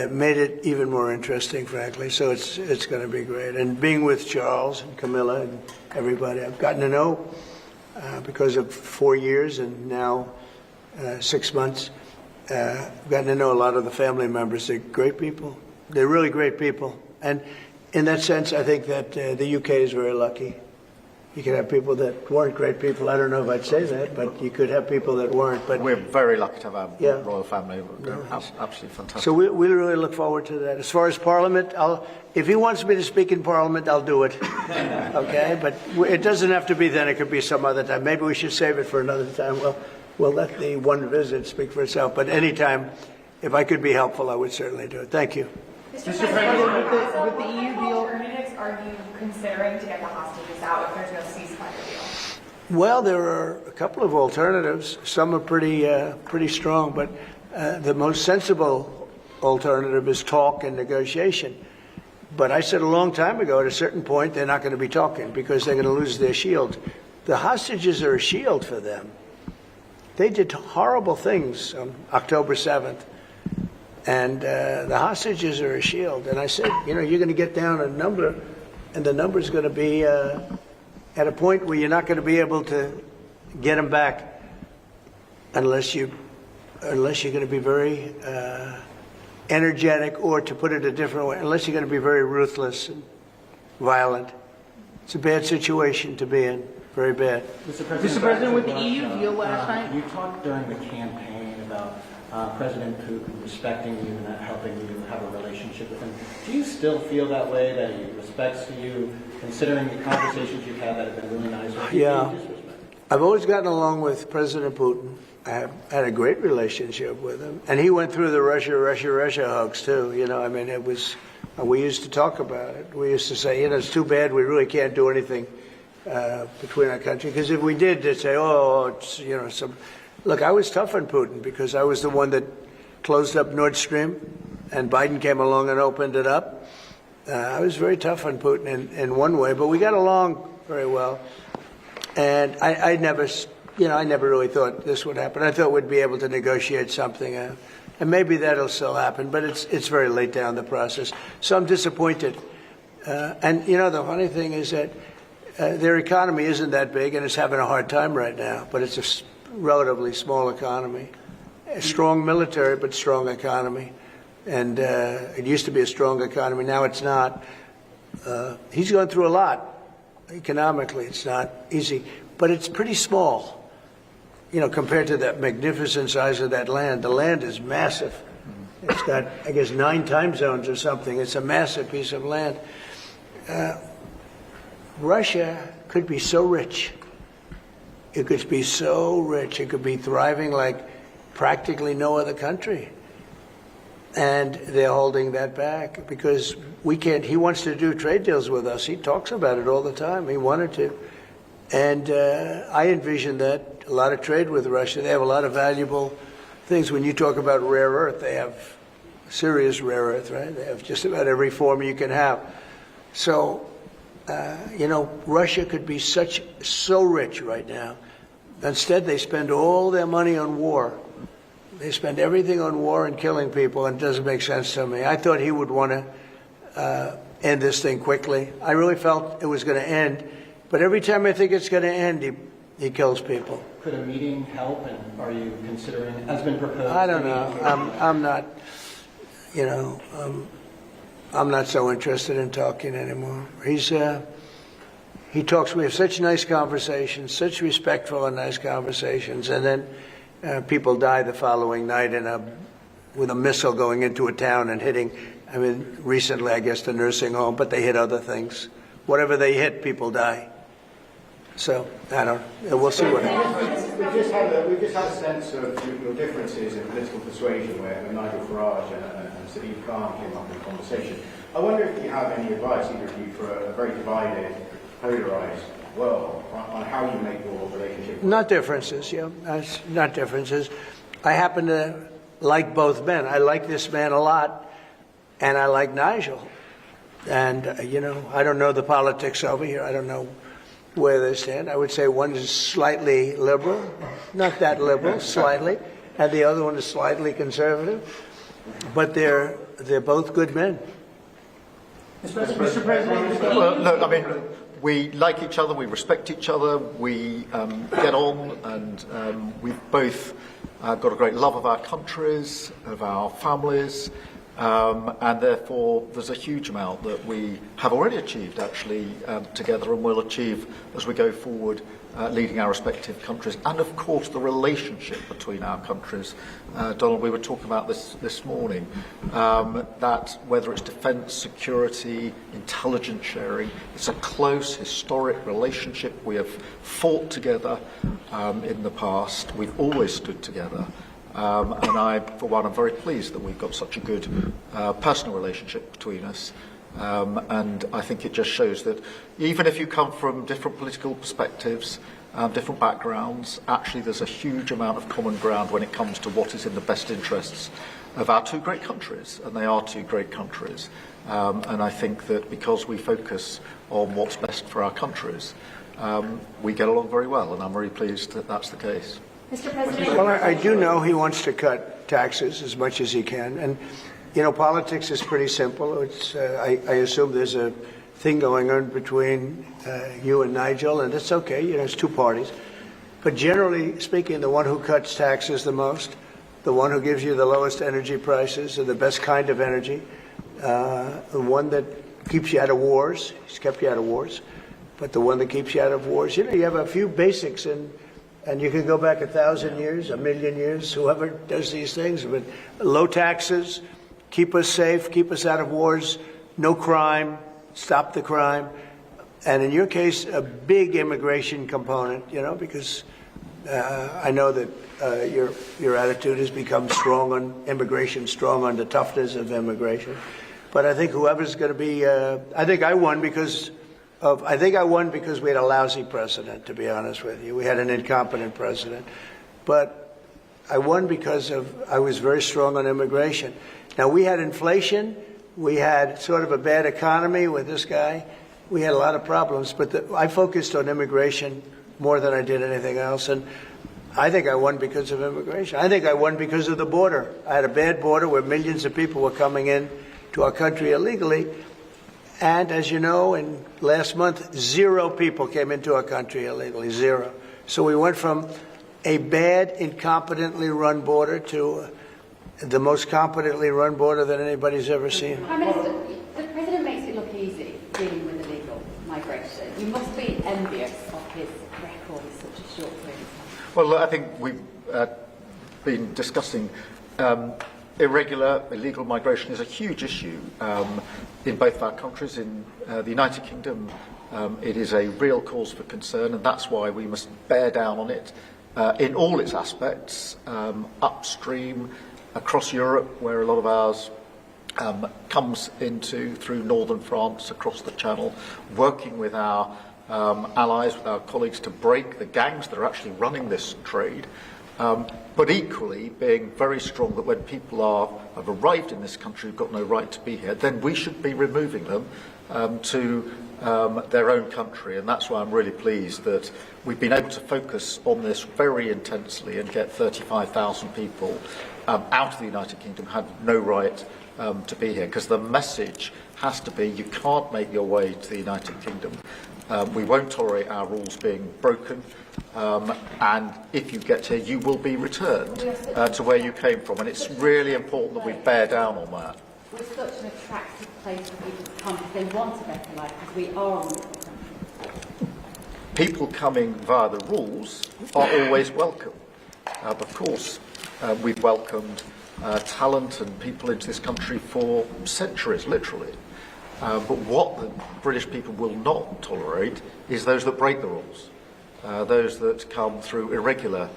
made it even more interesting, frankly. So it's going to be great. And being with Charles and Camilla and everybody, I've gotten to know because of 4 years and now 6 months. I've gotten to know a lot of the family members. They're great people. They're really great people. And in that sense, I think that the UK is very lucky. You could have people that weren't great people. I don't know if I'd say that, but you could have people that weren't. But we're very lucky to have our royal family. They're absolutely fantastic. So we really look forward to that. As far as Parliament, if he wants me to speak in Parliament, I'll do it. Okay? But it doesn't have to be then. It could be some other time. Maybe we should save it for another time. We'll let the one visit speak for itself. But anytime, if I could be helpful, I would certainly do it. Thank you. Mr. President, with the EU deal, alternatives are you considering to get the hostages out if there's no ceasefire deal? Well, there are a couple of alternatives. Some are pretty strong, but the most sensible alternative is talk and negotiation. But I said a long time ago, at a certain point, they're not going to be talking because they're going to lose their shield. The hostages are a shield for them. They did horrible things on October 7th. And the hostages are a shield. And I said, you're going to get down a number, and the number's going to be at a point where you're not going to be able to get them back unless you're going to be very energetic, or to put it a different way, unless you're going to be very ruthless and violent. It's a bad situation to be in, very bad. Mr. President, with the EU deal last night, you talked during the campaign about President Putin respecting you and helping you have a relationship with him. Do you still feel that way, that he respects you, considering the conversations you've had that have been really nice? Yeah. I've always gotten along with President Putin. I have had a great relationship with him. And he went through the Russia hugs, too. It was, we used to talk about it. We used to say, it's too bad we really can't do anything between our country. Because if we did, they'd say, it's, some... Look, I was tough on Putin because I was the one that closed up Nord Stream, and Biden came along and opened it up. I was very tough on Putin in one way, but we got along very well. And I never really thought this would happen. I thought we'd be able to negotiate something, and maybe that'll still happen, but it's very late down the process. So I'm disappointed. And the funny thing is that their economy isn't that big, and it's having a hard time right now, but it's a relatively small economy, a strong military but strong economy, and it used to be a strong economy. Now it's not. He's gone through a lot economically. It's not easy, but it's pretty small, compared to that magnificent size of that land. The land is massive. It's got, I guess, 9 time zones or something. It's a massive piece of land. Russia could be so rich. It could be so rich. It could be thriving like practically no other country. And they're holding that back because we can't. He wants to do trade deals with us. He talks about it all the time. He wanted to. And I envision that a lot of trade with Russia. They have a lot of valuable things. When you talk about rare earth, they have serious rare earth, right? They have just about every form you can have. So, Russia could be so rich right now. Instead, they spend all their money on war. They spend everything on war and killing people, and it doesn't make sense to me. I thought he would want to end this thing quickly. I really felt it was going to end, but every time I think it's going to end, he kills people. Could a meeting help, and are you considering, has been proposed? I don't know. I'm not, I'm not so interested in talking anymore. He talks, we have such nice conversations, such respectful and nice conversations, and then people die the following night with a missile going into a town and hitting, recently I guess the nursing home, but they hit other things. Whatever they hit, people die. So, I don't know. We'll see what happens. We've just had a sense of your differences in political persuasion where Nigel Farage and Sadiq Khan came up in conversation. I wonder if you have any advice, either of you, for a very divided, polarised world on how you make your relationship. Not differences, not differences. I happen to like both men. I like this man a lot, and I like Nigel. And, I don't know the politics over here. I don't know where they stand. I would say one is slightly liberal, not that liberal, slightly, and the other one is slightly conservative. But they're both good men. Mr. President. Well, look, we like each other, we respect each other, we get on, and we've both got a great love of our countries, of our families, and therefore there's a huge amount that we have already achieved actually together and will achieve as we go forward, leading our respective countries, and of course the relationship between our countries. Donald, we were talking about this morning, that whether it's defence, security, intelligence sharing, it's a close historic relationship. We have fought together in the past, we've always stood together. And I, for one, am very pleased that we've got such a good personal relationship between us. And I think it just shows that even if you come from different political perspectives, different backgrounds, actually there's a huge amount of common ground when it comes to what is in the best interests of our two great countries. And they are two great countries. And I think that because we focus on what's best for our countries, we get along very well. And I'm very pleased that that's the case. Mr. President. Well, I do know he wants to cut taxes as much as he can. And, politics is pretty simple. I assume there's a thing going on between you and Nigel, and it's okay. It's two parties. But generally speaking, the one who cuts taxes the most, the one who gives you the lowest energy prices and the best kind of energy, the one that keeps you out of wars, he's kept you out of wars, but the one that keeps you out of wars, you have a few basics and you can go back 1,000 years, 1,000,000 years, whoever does these things. But low taxes, keep us safe, keep us out of wars, no crime, stop the crime. And in your case, a big immigration component, because I know that your attitude has become strong on immigration, strong on the toughness of immigration. But I think whoever's going to be, I think I won because we had a lousy president, to be honest with you. We had an incompetent president. But I won because I was very strong on immigration. Now, we had inflation. We had sort of a bad economy with this guy. We had a lot of problems. But I focused on immigration more than I did anything else. And I think I won because of immigration. I think I won because of the border. I had a bad border where millions of people were coming in to our country illegally. And as you know, in last month, 0 people came into our country illegally, 0. So we went from a bad, incompetently run border to the most competently run border that anybody's ever seen. Prime Minister, the President makes it look easy dealing with illegal migration. You must be envious of his record in such a short period of time. Well, I think we've been discussing illegal migration is a huge issue in both of our countries. In the United Kingdom, it is a real cause for concern, and that's why we must bear down on it in all its aspects, upstream, across Europe, where a lot of ours comes into through northern France, across the Channel, working with our allies, with our colleagues, to break the gangs that are actually running this trade. But equally being very strong that when people have arrived in this country who've got no right to be here, then we should be removing them to their own country. And that's why I'm really pleased that we've been able to focus on this very intensely and get 35,000 people out of the United Kingdom who had no right to be here. Because the message has to be, you can't make your way to the United Kingdom. We won't tolerate our rules being broken, and if you get here, you will be returned to where you came from. And it's really important that we bear down on that. We're such an attractive place for people to come because they want a better life, because we are a wonderful country. People coming via the rules are always welcome. Of course, we've welcomed talent and people into this country for centuries, literally. But what the British people will not tolerate is those that break the rules, those that come through irregular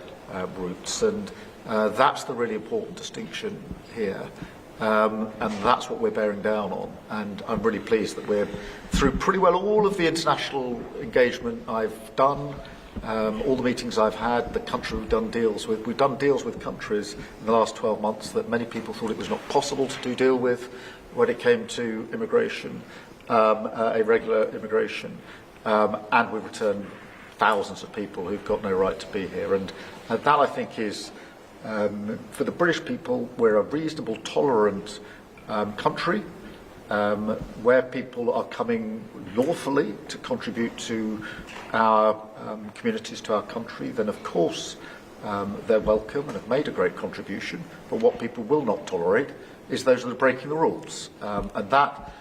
routes, and that's the really important distinction here. And that's what we're bearing down on. And I'm really pleased that we're through pretty well all of the international engagement I've done, all the meetings I've had, the country we've done deals with. We've done deals with countries in the last 12 months that many people thought it was not possible to do deal with when it came to immigration, irregular immigration, and we've returned thousands of people who've got no right to be here. And that, I think, is, for the British people, we're a reasonable, tolerant country where people are coming lawfully to contribute to our communities, to our country. Then, of course, they're welcome and have made a great contribution. But what people will not tolerate is those that are breaking the rules. And that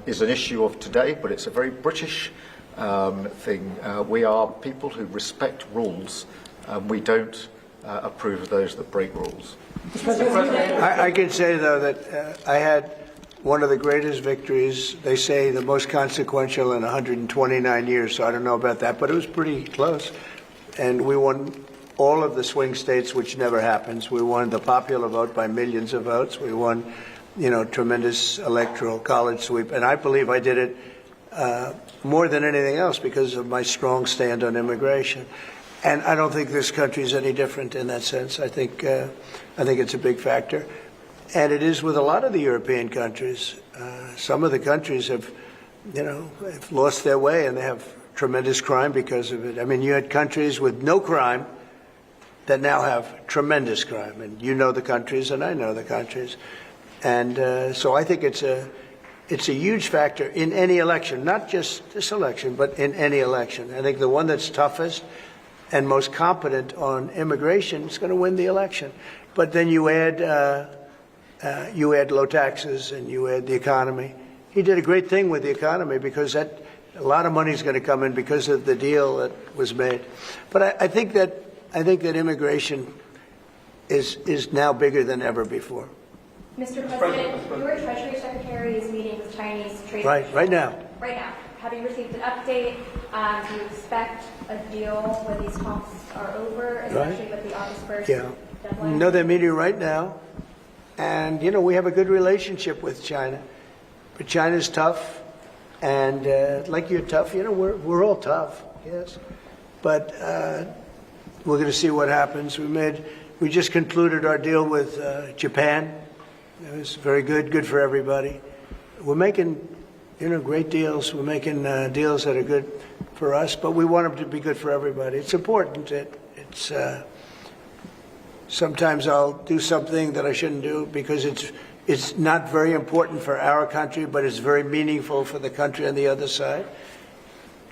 is an issue of today, but it's a very British thing. We are people who respect rules. We don't approve of those that break rules. I can say, though, that I had one of the greatest victories, they say the most consequential in 129 years, so I don't know about that, but it was pretty close. And we won all of the swing states, which never happens. We won the popular vote by millions of votes. We won, tremendous electoral college sweep. And I believe I did it more than anything else because of my strong stand on immigration. And I don't think this country is any different in that sense. I think it's a big factor. And it is with a lot of the European countries. Some of the countries have lost their way, and they have tremendous crime because of it. I mean, you had countries with no crime that now have tremendous crime. And you know the countries, and I know the countries. And so I think it's a huge factor in any election, not just this election, but in any election. I think the one that's toughest and most competent on immigration is going to win the election. But then you add low taxes and you add the economy. He did a great thing with the economy because a lot of money is going to come in because of the deal that was made. But I think that immigration is now bigger than ever before. Mr. President, your Treasury Secretary is meeting with Chinese trade officials. Right now. Right now. Have you received an update? Do you expect a deal when these talks are over, especially with the August 1st deadline? No, they're meeting right now. And, we have a good relationship with China. But China's tough. And like you're tough, we're all tough, yes. But we're going to see what happens. We just concluded our deal with Japan. It was very good for everybody. We're making, great deals. We're making deals that are good for us, but we want them to be good for everybody. It's important. It's sometimes I'll do something that I shouldn't do because it's not very important for our country, but it's very meaningful for the country on the other side.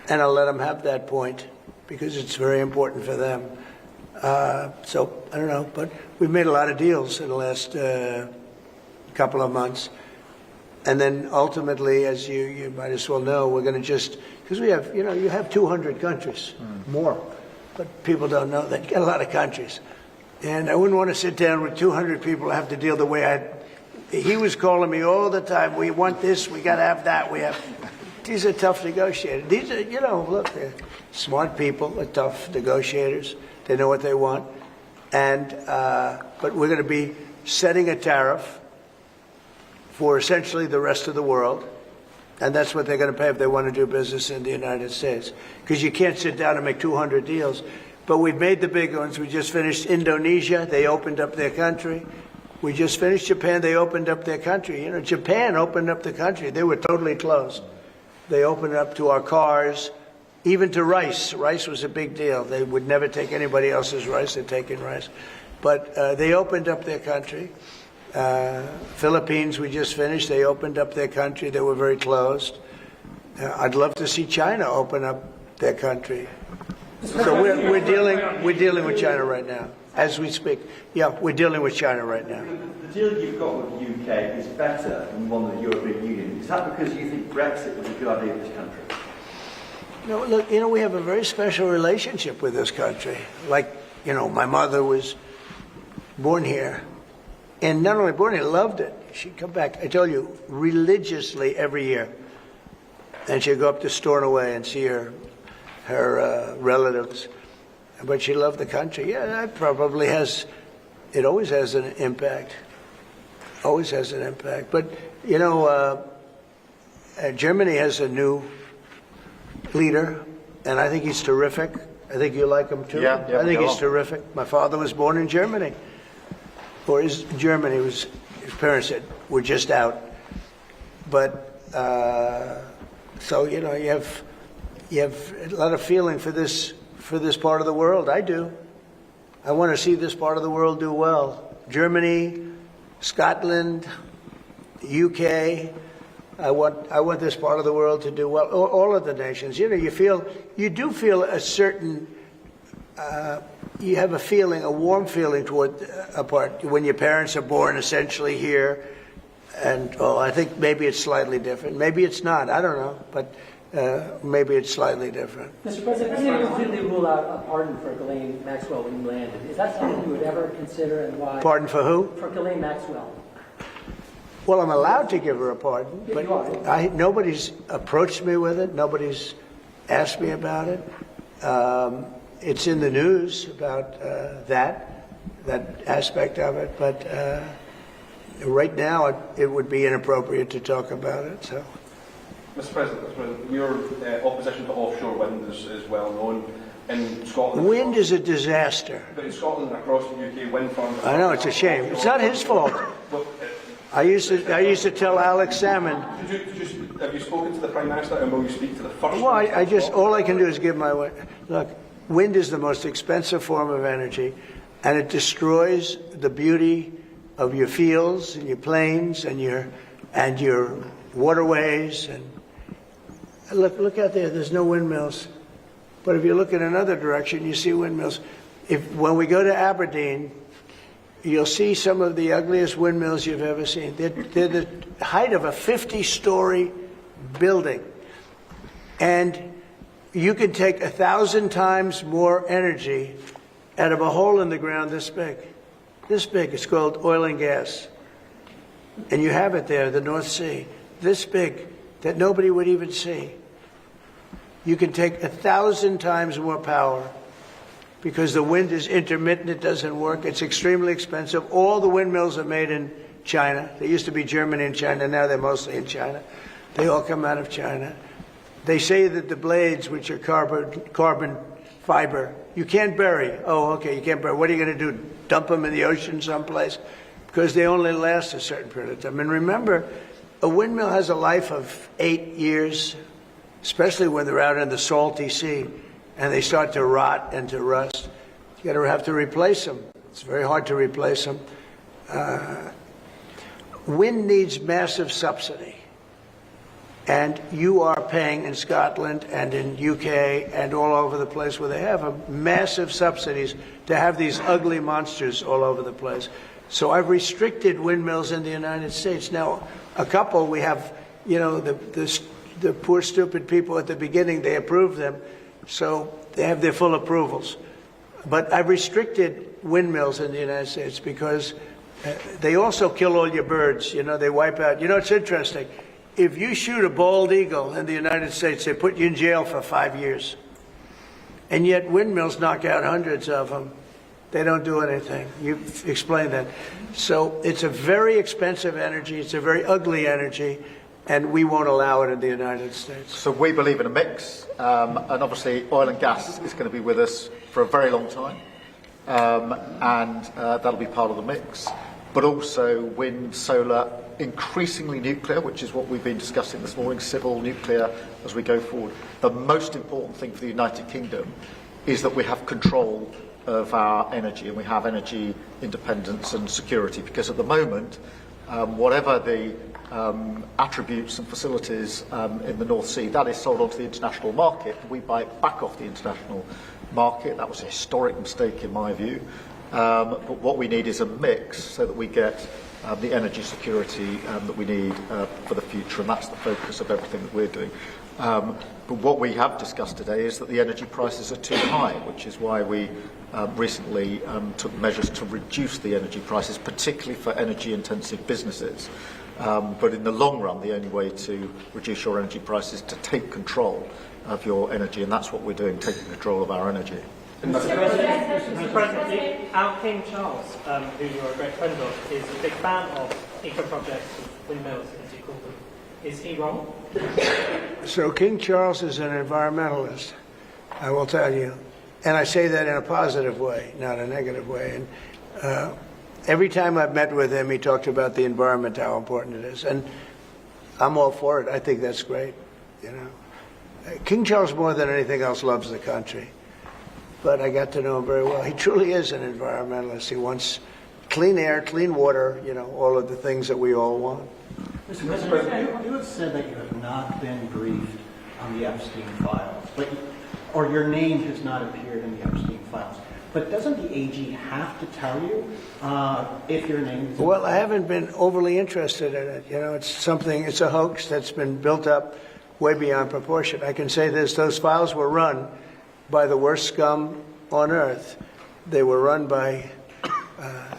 And I'll let them have that point because it's very important for them. So I don't know, but we've made a lot of deals in the last couple of months. And then ultimately, as you might as well know, we're going to because we have, you have 200 countries, more, but people don't know that. You got a lot of countries. And I wouldn't want to sit down with 200 people and have to deal the way he was calling me all the time. We want this, we got to have that. These are tough negotiators. These are, look, they're smart people, they're tough negotiators. They know what they want. And, but we're going to be setting a tariff for essentially the rest of the world. And that's what they're going to pay if they want to do business in the United States. Because you can't sit down and make 200 deals. But we've made the big ones. We just finished Indonesia. They opened up their country. We just finished Japan. They opened up their country. You know, Japan opened up the country. They were totally closed. They opened up to our cars, even to rice. Rice was a big deal. They would never take anybody else's rice. They're taking rice. But they opened up their country. Philippines, we just finished. They opened up their country. They were very closed. I'd love to see China open up their country. So we're dealing with China right now, as we speak. Yeah, we're dealing with China right now. The deal you've got with the UK is better than one with the European Union. Is that because you think Brexit was a good idea for this country? No, look, you know, we have a very special relationship with this country. Like, you know, my mother was born here. And not only born here, loved it. She'd come back, I told you, religiously every year. And she'd go up to Stornoway and see her relatives. But she loved the country. Yeah, that probably it always has an impact. Always has an impact. But, you know, Germany has a new leader, and I think he's terrific. I think you like him too. Yeah, I think he's terrific. My father was born in Germany. Or his parents were just out. But, so, you know, you have a lot of feeling for this part of the world. I do. I want to see this part of the world do well. Germany, Scotland, UK. I want this part of the world to do well. All of the nations. You know, you do feel a certain. You have a feeling, a warm feeling toward a part when your parents are born essentially here, and I think maybe it's slightly different. Maybe it's not. I don't know, but maybe it's slightly different. Mr. President, you didn't completely rule out a pardon for Ghislaine Maxwell when you landed. Is that something you would ever consider, and why? Pardon for who? For Ghislaine Maxwell. Well, I'm allowed to give her a pardon, Yeah, but you are. Nobody's approached me with it. Nobody's asked me about it. It's in the news about that aspect of it, but right now it would be inappropriate to talk about it. So, Mr. President, your opposition to offshore wind is well known. In Scotland, wind is a disaster. But in Scotland and across the UK, wind farms. I know, it's a shame. It's not his fault. I used to tell Alex Salmon. Have you spoken to the Prime Minister, and will you speak to the first? Well, all I can do is give my way. Look, wind is the most expensive form of energy, and it destroys the beauty of your fields and your plains and your waterways. And look out there. There's no windmills, but if you look in another direction, you see windmills. When we go to Aberdeen, you'll see some of the ugliest windmills you've ever seen. They're the height of a 50-story building, and you can take 1,000 times more energy out of a hole in the ground this big. This big. It's called oil and gas. And you have it there, the North Sea. This big, that nobody would even see. You can take 1,000 times more power because the wind is intermittent. It doesn't work. It's extremely expensive. All the windmills are made in China. They used to be Germany and China. Now they're mostly in China. They all come out of China. They say that the blades, which are carbon fiber, you can't bury. Oh, okay, you can't bury. What are you going to do? Dump them in the ocean someplace? Because they only last a certain period of time. And remember, a windmill has a life of 8 years, especially when they're out in the salty sea and they start to rot and to rust. You have to replace them. It's very hard to replace them. Wind needs massive subsidy. And you are paying in Scotland and in UK and all over the place where they have massive subsidies to have these ugly monsters all over the place. So I've restricted windmills in the United States. Now, a couple we have, you know, the poor stupid people at the beginning, they approve them, so they have their full approvals. But I've restricted windmills in the United States because they also kill all your birds. You know, they wipe out. You know, it's interesting. If you shoot a bald eagle in the United States, they put you in jail for 5 years. And yet windmills knock out hundreds of them. They don't do anything. You explained that. So it's a very expensive energy. It's a very ugly energy. and we won't allow it in the United States. So we believe in a mix, and obviously oil and gas is going to be with us for a very long time, and that'll be part of the mix. But also wind, solar, increasingly nuclear, which is what we've been discussing this morning, civil nuclear as we go forward. The most important thing for the United Kingdom is that we have control of our energy, and we have energy independence and security, because at the moment, whatever the attributes and facilities in the North Sea, that is sold onto the international market. We buy it back off the international market. That was a historic mistake in my view. But what we need is a mix so that we get the energy security that we need for the future, and that's the focus of everything that we're doing. But what we have discussed today is that the energy prices are too high, which is why we recently took measures to reduce the energy prices, particularly for energy-intensive businesses. But in the long run, the only way to reduce your energy prices is to take control of your energy, and that's what we're doing, taking control of our energy. Mr. President, our King Charles, who you're a great friend of, is a big fan of eco-projects, windmills, as you call them. Is he wrong? So King Charles is an environmentalist, I will tell you. And I say that in a positive way, not a negative way. And every time I've met with him, he talked about the environment, how important it is. And I'm all for it. I think that's great. You know, King Charles, more than anything else, loves the country. But I got to know him very well. He truly is an environmentalist. He wants clean air, clean water, you know, all of the things that we all want. Mr. President, you have said that you have not been briefed on the Epstein files, or your name has not appeared in the Epstein files. But doesn't the AG have to tell you if your name is... Well, I haven't been overly interested in it. You know, it's a hoax that's been built up way beyond proportion. I can say this, those files were run by the worst scum on earth. They were run by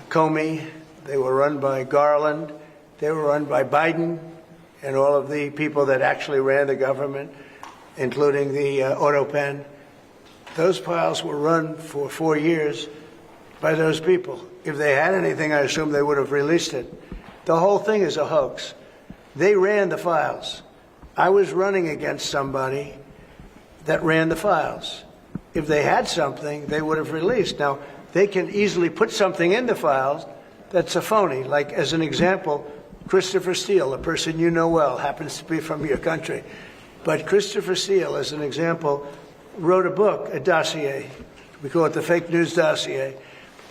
Comey, they were run by Garland, they were run by Biden and all of the people that actually ran the government, including the auto pen. Those files were run for 4 years by those people. If they had anything, I assume they would have released it. The whole thing is a hoax. They ran the files. I was running against somebody that ran the files. If they had something, they would have released. Now, they can easily put something in the files that's a phony. Like, as an example, Christopher Steele, a person you know well, happens to be from your country. But Christopher Steele, as an example, wrote a book, a dossier. We call it the fake news dossier.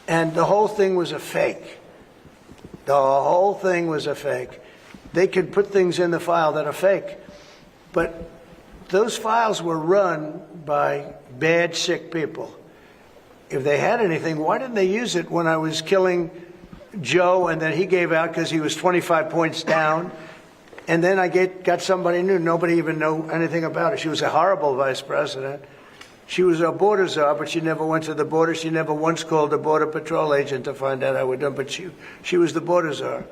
And the whole thing was a fake. The whole thing was a fake. They could put things in the file that are fake. But those files were run by bad, sick people. If they had anything, why didn't they use it when I was killing Joe and then he gave out because he was 25 points down? And then I got somebody new. Nobody even knew anything about it. She was a horrible vice president. She was a border czar, but she never went to the border. She never once called a border patrol agent to find out how we're done. But she was the border czar.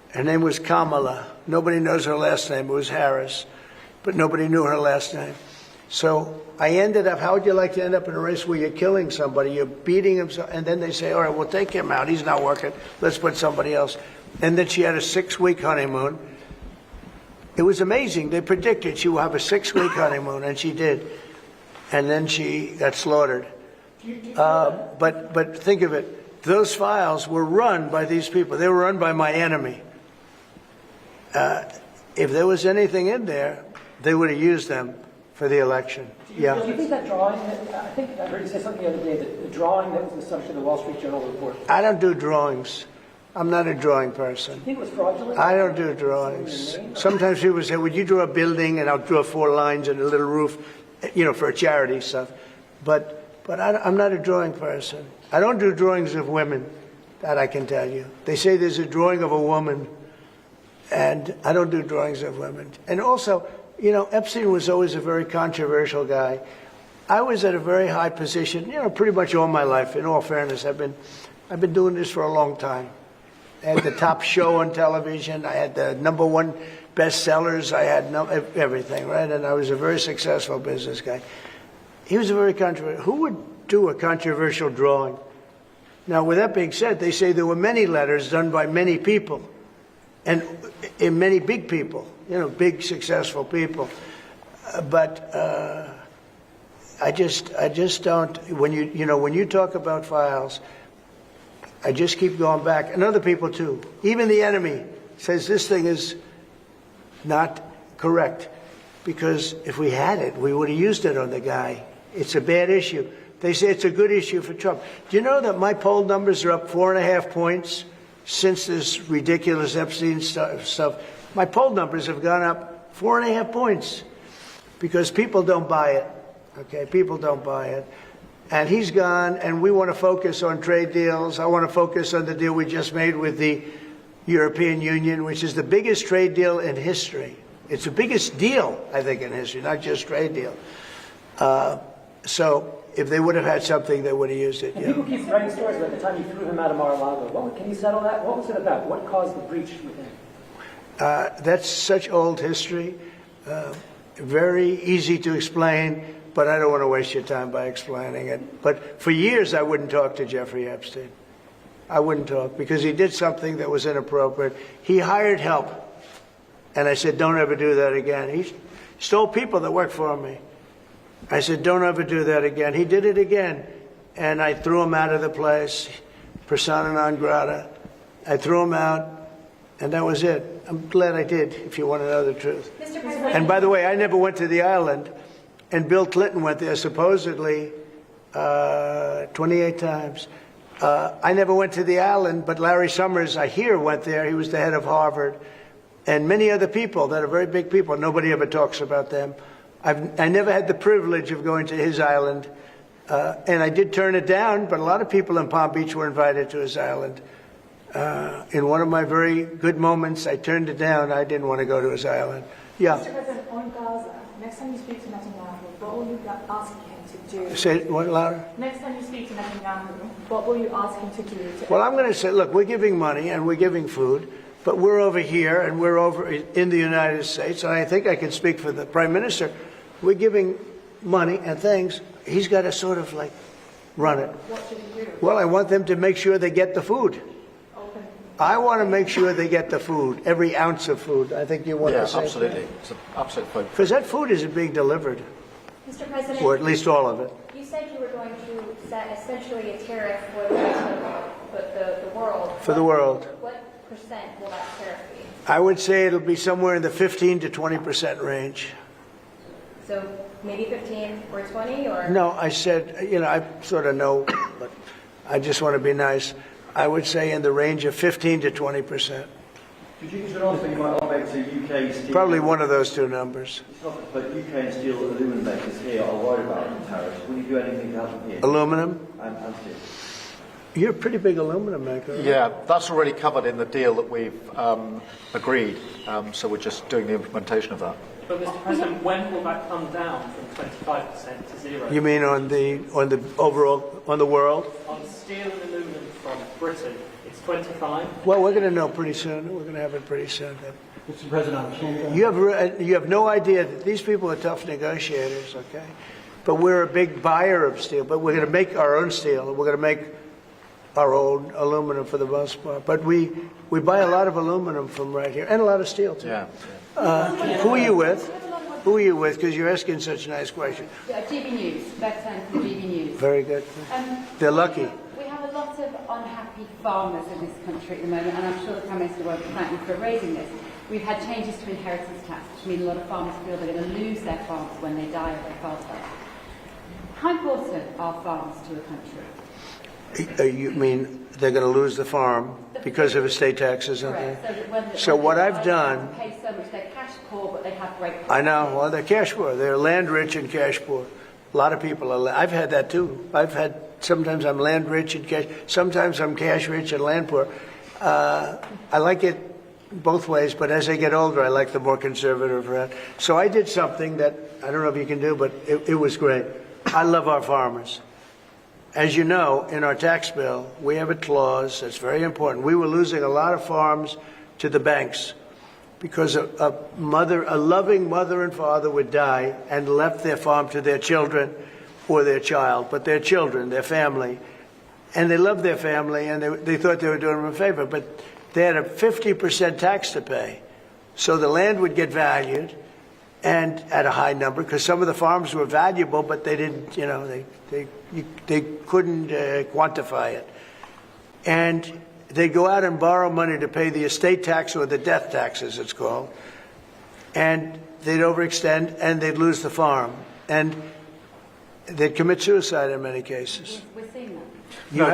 Her name was Kamala. Nobody knows her last name. It was Harris. But nobody knew her last name. So I ended up, how would you like to end up in a race where you're killing somebody, you're beating him, and then they say, all right, we'll take him out. He's not working. Let's put somebody else. And then she had a 6-week honeymoon. It was amazing. They predicted she would have a 6-week honeymoon, and she did. And then she got slaughtered. But think of it. Those files were run by these people. They were run by my enemy. If there was anything in there, they would have used them for the election. Yeah. Do you think that drawing, I think I heard you say something the other day, that the drawing that was the subject of the Wall Street Journal report. I don't do drawings. I'm not a drawing person. Do you think it was fraudulent? I don't do drawings. Sometimes people say, would you draw a building? And I'll draw 4 lines and a little roof, you know, for a charity stuff. But I'm not a drawing person. I don't do drawings of women, that I can tell you. They say there's a drawing of a woman, and I don't do drawings of women. And also, you know, Epstein was always a very controversial guy. I was at a very high position, you know, pretty much all my life. In all fairness, I've been doing this for a long time. I had the top show on television. I had the #1 bestsellers. I had everything, right? And I was a very successful business guy. He was a very controversial. Who would do a controversial drawing? Now, with that being said, they say there were many letters done by many people. and in many big people, big successful people. But I just don't. When you talk about files, I just keep going back, and other people too. Even the enemy says this thing is not correct, because if we had it, we would have used it on the guy. It's a bad issue. They say it's a good issue for Trump. Do you know that my poll numbers are up 4.5 points since this ridiculous Epstein stuff? My poll numbers have gone up 4.5 points because people don't buy it. Okay, people don't buy it. And he's gone, and we want to focus on trade deals. I want to focus on the deal we just made with the European Union, which is the biggest trade deal in history. It's the biggest deal, I think, in history, not just trade deal. So if they would have had something, they would have used it. And people keep writing stories about the time you threw him out of Mar-a-Lago. Can you settle that? What was it about? What caused the breach with him? That's such old history. Very easy to explain, but I don't want to waste your time by explaining it. But for years, I wouldn't talk to Jeffrey Epstein. I wouldn't talk because he did something that was inappropriate. He hired help. And I said, don't ever do that again. He stole people that worked for me. I said, don't ever do that again. He did it again. And I threw him out of the place, persona non grata. I threw him out, and that was it. I'm glad I did, if you want to know the truth. Mr. President. And by the way, I never went to the island, and Bill Clinton went there supposedly 28 times. I never went to the island, but Larry Summers, I hear, went there. He was the head of Harvard. And many other people that are very big people. Nobody ever talks about them. I never had the privilege of going to his island. And I did turn it down, but a lot of people in Palm Beach were invited to his island. In one of my very good moments, I turned it down. I didn't want to go to his island. Yeah. Mr. President, on Gaza, next time you speak to Netanyahu, what will you ask him to do? Say it one louder. Next time you speak to Netanyahu, what will you ask him to do? Well, I'm going to say, look, we're giving money and we're giving food, but we're over here and we're over in the United States, and I think I can speak for the Prime Minister. We're giving money and things. He's got to sort of like run it. What should he do? Well, I want them to make sure they get the food. Open. I want to make sure they get the food, every ounce of food. I think you want to say. Absolutely. It's an absolute point. Because that food isn't being delivered, Mr. President, or at least all of it. you said you were going to set essentially a tariff for the rest of the world. For the world. What percent will that tariff be? I would say it'll be somewhere in the 15 to 20% range. So maybe 15 or 20 or? No, I said, I sort of know, but I just want to be nice. I would say in the range of 15 to 20%. Could you just also, you might operate to UK steel? Probably one of those two numbers. It's not, but UK and steel aluminum makers here are worried about the tariffs. Will you do anything to help them here? Aluminum? And steel. You're a pretty big aluminum maker. Right? Yeah, that's already covered in the deal that we've agreed. So we're just doing the implementation of that. But Mr. President, when will that come down from 25% to 0? You mean on the overall, on the world? On steel and aluminum from Britain, it's 25. Well, we're going to know pretty soon. We're going to have it pretty soon. Mr. President, on Canada. You have no idea that these people are tough negotiators, okay? But we're a big buyer of steel. But we're going to make our own steel. We're going to make our own aluminum for the most part. But we buy a lot of aluminum from right here, and a lot of steel too. Yeah. Who are you with? Who are you with? Because you're asking such a nice question. GB News, Beckton from GB News. Very good. They're lucky. We have a lot of unhappy farmers in this country at the moment, and I'm sure the Prime Minister won't thank me for raising this. We've had changes to inheritance tax, which mean a lot of farmers feel they're going to lose their farms when they die or they pass away. How important are farms to a country? You mean they're going to lose the farm because of estate taxes? Correct. So what I've done... Pay so much, they're cash poor, but they have great... I know. Well, they're cash poor. They're land rich and cash poor. A lot of people are... I've had that too. Sometimes I'm land rich and cash... Sometimes I'm cash rich and land poor. I like it both ways, but as I get older, I like the more conservative route. So I did something that I don't know if you can do, but it was great. I love our farmers. As you know, in our tax bill, we have a clause that's very important. We were losing a lot of farms to the banks because a loving mother and father would die and left their farm to their children or their child, but their children, their family. And they loved their family, and they thought they were doing them a favor. But they had a 50% tax to pay. So the land would get valued and at a high number, because some of the farms were valuable, but they didn't, you know, they couldn't quantify it. And they'd go out and borrow money to pay the estate tax, or the death tax as it's called, and they'd overextend and they'd lose the farm. And they'd commit suicide in many cases. We're seeing that. No.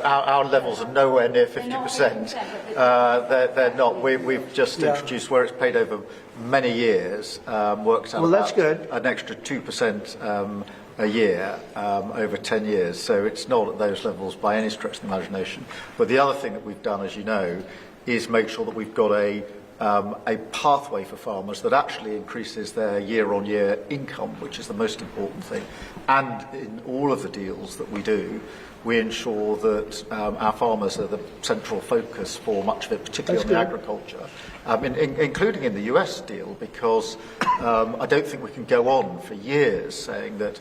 Our levels are nowhere near 50%. They're not. We've just introduced where it's paid over many years. Works out well, that's about good. an extra 2% a year over 10 years. So it's not at those levels by any stretch of the imagination. But the other thing that we've done, as you know, is make sure that we've got a pathway for farmers that actually increases their year-on-year income, which is the most important thing. And in all of the deals that we do, we ensure that our farmers are the central focus for much of it, particularly on the agriculture, including in the US deal, because I don't think we can go on for years saying that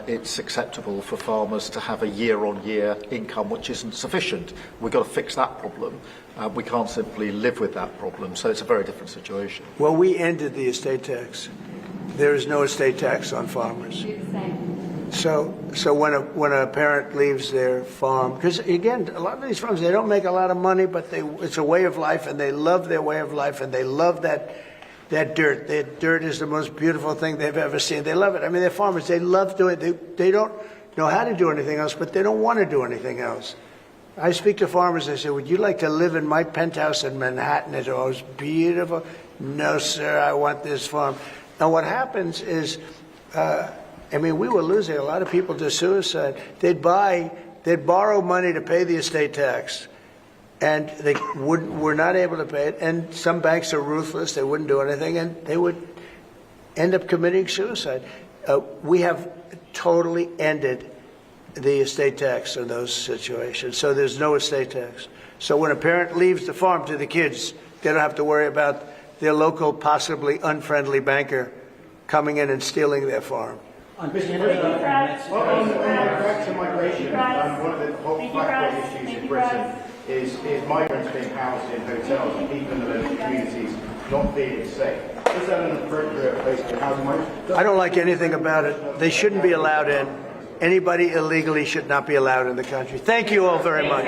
it's acceptable for farmers to have a year-on-year income which isn't sufficient. We've got to fix that problem. We can't simply live with that problem, so it's a very different situation. Well, we ended the estate tax. There is no estate tax on farmers. So when a parent leaves their farm, because again, a lot of these farms, they don't make a lot of money, but it's a way of life, and they love their way of life, and they love that dirt. That dirt is the most beautiful thing they've ever seen. They love it. I mean, they're farmers. They love doing it. They don't know how to do anything else, but they don't want to do anything else. I speak to farmers. I say, would you like to live in my penthouse in Manhattan? It's always beautiful. No, sir, I want this farm. Now, what happens is, we were losing a lot of people to suicide. They'd borrow money to pay the estate tax, and they were not able to pay it. And some banks are ruthless; they wouldn't do anything, and they would end up committing suicide. We have totally ended the estate tax in those situations. So there's no estate tax. So when a parent leaves the farm to the kids, they don't have to worry about their local, possibly unfriendly banker coming in and stealing their farm. Back to migration, one of the hot backward issues in Britain is migrants being housed in hotels and people in the local communities not feeling safe. Is that an appropriate place for housing migrants? I don't like anything about it. They shouldn't be allowed in. Anybody illegally should not be allowed in the country. Thank you all very much.